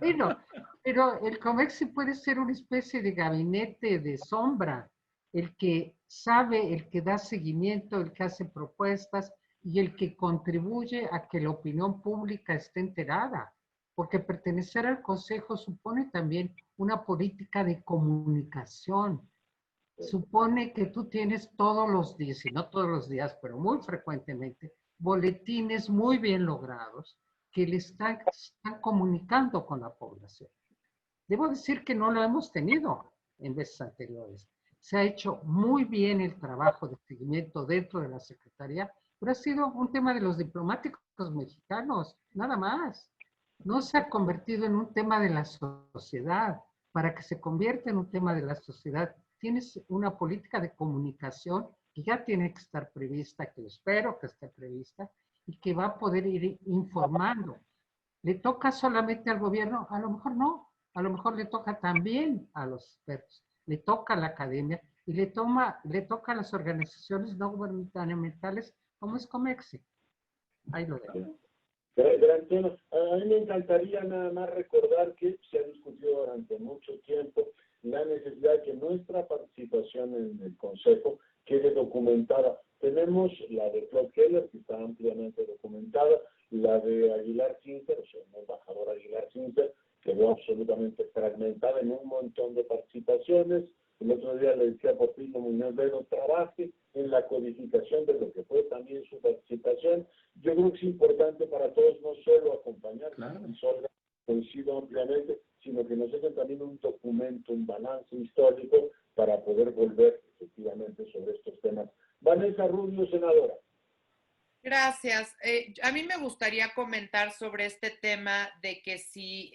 Bueno, pero el COMEXI puede ser una especie de gabinete de sombra, el que sabe, el que da seguimiento, el que hace propuestas y el que contribuye a que la opinión pública esté enterada, porque pertenecer al Consejo supone también una política de comunicación. Supone que tú tienes todos los días, y no todos los días, pero muy frecuentemente, boletines muy bien logrados que le están comunicando con la población. Debo decir que no lo hemos tenido en veces anteriores. Se ha hecho muy bien el trabajo de seguimiento dentro de la Secretaría, pero ha sido un tema de los diplomáticos mexicanos, nada más. No se ha convertido en un tema de la sociedad. Para que se convierta en un tema de la sociedad, tienes una política de comunicación que ya tiene que estar prevista, que espero que esté prevista, y que va a poder ir informando. ¿Le toca solamente al gobierno? A lo mejor no. A lo mejor le toca también a los expertos, le toca a la academia y le toca a las organizaciones no gubernamentales como es COMEXI. Ahí lo dejo. Gran tema. A mí me encantaría nada más recordar que se ha discutido durante mucho tiempo la necesidad de que nuestra participación en el Consejo quede documentada. Tenemos la de Claude Keller, que está ampliamente documentada, la de Aguilar Sincer, o sea, el embajador Aguilar Sincer, quedó absolutamente fragmentada en un montón de participaciones. El otro día le decía a Porfirio Muñoz Ledo, trabaje en la codificación de lo que fue también su participación. Yo creo que es importante para todos no solo acompañar, claro, coincido ampliamente, sino que nos dejen también un documento, un balance histórico para poder volver efectivamente sobre estos temas. Vanessa Rubio, senadora. Gracias. A mí me gustaría comentar sobre este tema de que si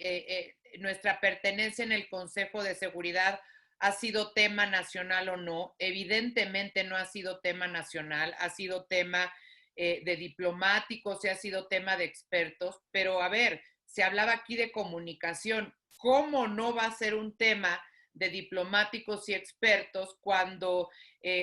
nuestra pertenencia en el Consejo de Seguridad ha sido tema nacional o no. Evidentemente no ha sido tema nacional, ha sido tema de diplomáticos y ha sido tema de expertos, pero a ver, se hablaba aquí de comunicación. ¿Cómo no va a ser un tema de diplomáticos y expertos cuando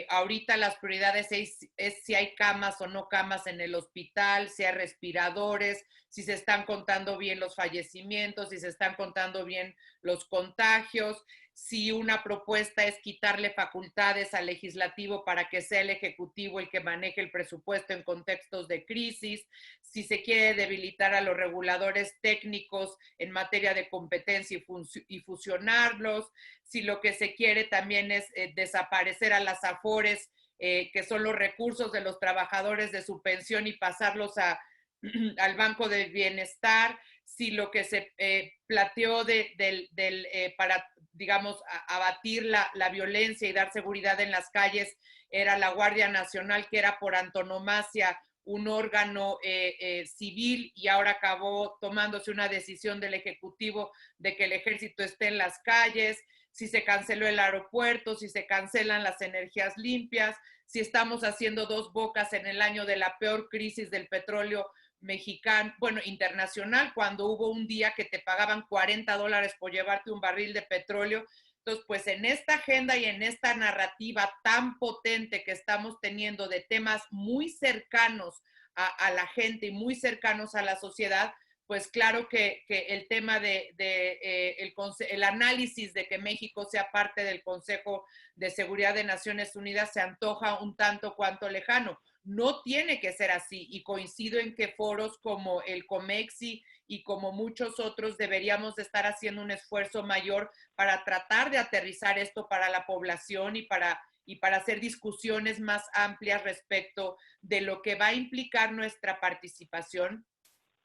ahorita las prioridades es si hay camas o no camas en el hospital, si hay respiradores, si se están contando bien los fallecimientos, si se están contando bien los contagios, si una propuesta es quitarle facultades al legislativo para que sea el ejecutivo el que maneje el presupuesto en contextos de crisis, si se quiere debilitar a los reguladores técnicos en materia de competencia y fusionarlos, si lo que se quiere también es desaparecer a las AFORES, que son los recursos de los trabajadores de su pensión y pasarlos al Banco del Bienestar, si lo que se planteó para, digamos, abatir la violencia y dar seguridad en las calles era la Guardia Nacional, que era por antonomasia un órgano civil, y ahora acabó tomándose una decisión del Ejecutivo de que el ejército esté en las calles, si se canceló el aeropuerto, si se cancelan las energías limpias, si estamos haciendo dos bocas en el año de la peor crisis del petróleo mexicano, bueno, internacional, cuando hubo un día que te pagaban $40 por llevarte un barril de petróleo. Entonces, pues en esta agenda y en esta narrativa tan potente que estamos teniendo de temas muy cercanos a la gente y muy cercanos a la sociedad, pues claro que el tema el análisis de que México sea parte del Consejo de Seguridad de Naciones Unidas se antoja un tanto cuanto lejano. No tiene que ser así, y coincido en que foros como el COMEXI y como muchos otros deberíamos de estar haciendo un esfuerzo mayor para tratar de aterrizar esto para la población y para hacer discusiones más amplias respecto de lo que va a implicar nuestra participación.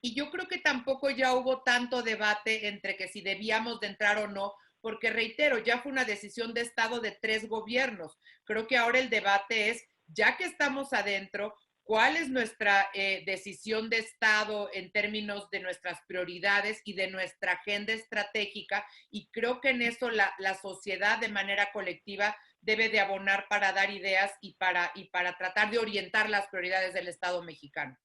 Y yo creo que tampoco ya hubo tanto debate entre que si debíamos de entrar o no, porque reitero, ya fue una decisión de Estado de 3 gobiernos. Creo que ahora el debate es, ya que estamos adentro, ¿cuál es nuestra decisión de Estado en términos de nuestras prioridades y de nuestra agenda estratégica? Y creo que en eso la sociedad de manera colectiva debe de abonar para dar ideas y para tratar de orientar las prioridades del Estado mexicano.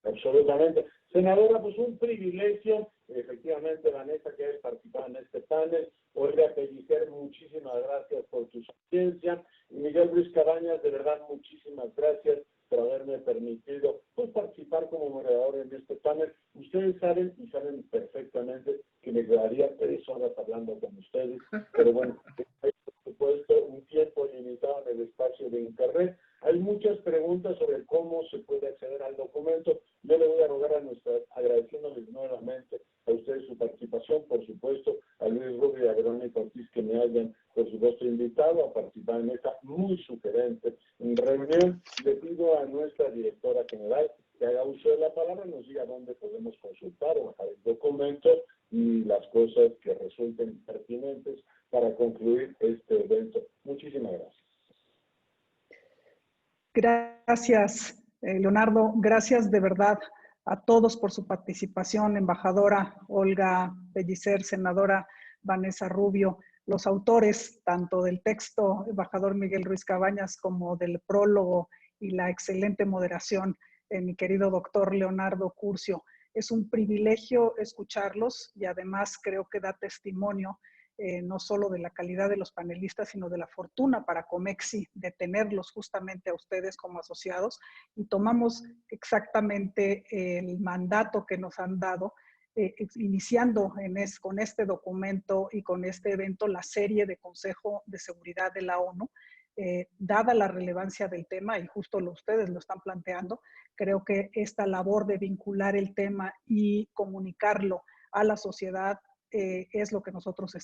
Absolutamente. Senadora, pues un privilegio, efectivamente, Vanessa, que hayas participado en este panel. Olga Pellicer, muchísimas gracias por tu asistencia. Y Miguel Ruiz Cabañas, de verdad, muchísimas gracias por haberme permitido pues, participar como moderador en este panel. Ustedes saben, y saben perfectamente, que me quedaría 3 horas hablando con ustedes, pero bueno, hay por supuesto un tiempo limitado en el espacio de Internet. Hay muchas preguntas sobre cómo se puede acceder al documento. Yo le voy a rogar agradeciéndoles nuevamente a ustedes su participación, por supuesto, a Luis Rubio y a Verónica Ortiz que me hayan, por supuesto, invitado a participar en esta muy sugerente reunión. Le pido a nuestra directora general que haga uso de la palabra y nos diga dónde podemos consultar o bajar el documento y las cosas que resulten pertinentes para concluir este evento. Muchísimas gracias. Gracias, Leonardo. Gracias de verdad a todos por su participación, embajadora Olga Pellicer, senadora Vanessa Rubio, los autores tanto del texto, embajador Miguel Ruiz Cabañas, como del prólogo y la excelente moderación, mi querido doctor Leonardo Curcio. Es un privilegio escucharlos y además creo que da testimonio no solo de la calidad de los panelistas, sino de la fortuna para Comexi de tenerlos justamente a ustedes como asociados, y tomamos exactamente el mandato que nos han dado, iniciando con este documento y con este evento la serie de Consejo de Seguridad de la ONU. Dada la relevancia del tema, y justo ustedes lo están planteando, creo que esta labor de vincular el tema y comunicarlo a la sociedad es lo que nosotros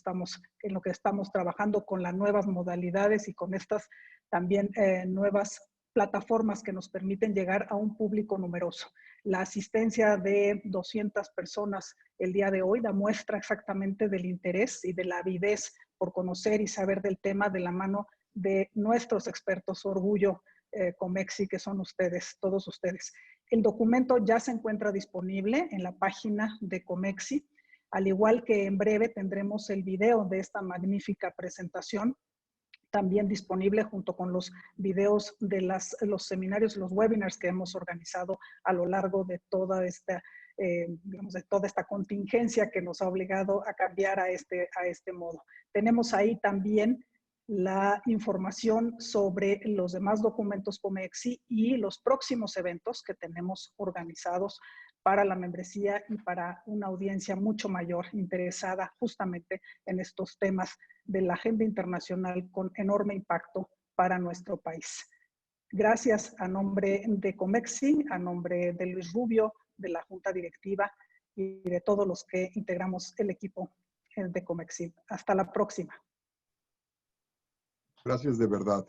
en lo que estamos trabajando con las nuevas modalidades y con estas también nuevas plataformas que nos permiten llegar a un público numeroso. La asistencia de 200 personas el día de hoy da muestra exactamente del interés y de la avidez por conocer y saber del tema de la mano de nuestros expertos. Orgullo Comexi, que son ustedes, todos ustedes. El documento ya se encuentra disponible en la página de Comexi, al igual que en breve tendremos el video de esta magnífica presentación, también disponible junto con los videos de los seminarios, los webinars que hemos organizado a lo largo de toda esta, digamos, de toda esta contingencia que nos ha obligado a cambiar a este modo. Tenemos ahí también la información sobre los demás documentos Comexi y los próximos eventos que tenemos organizados para la membresía y para una audiencia mucho mayor interesada justamente en estos temas de la agenda internacional con enorme impacto para nuestro país. Gracias a nombre de Comexi, a nombre de Luis Rubio, de la Junta Directiva y de todos los que integramos el equipo de Comexi. Hasta la próxima. Gracias de verdad.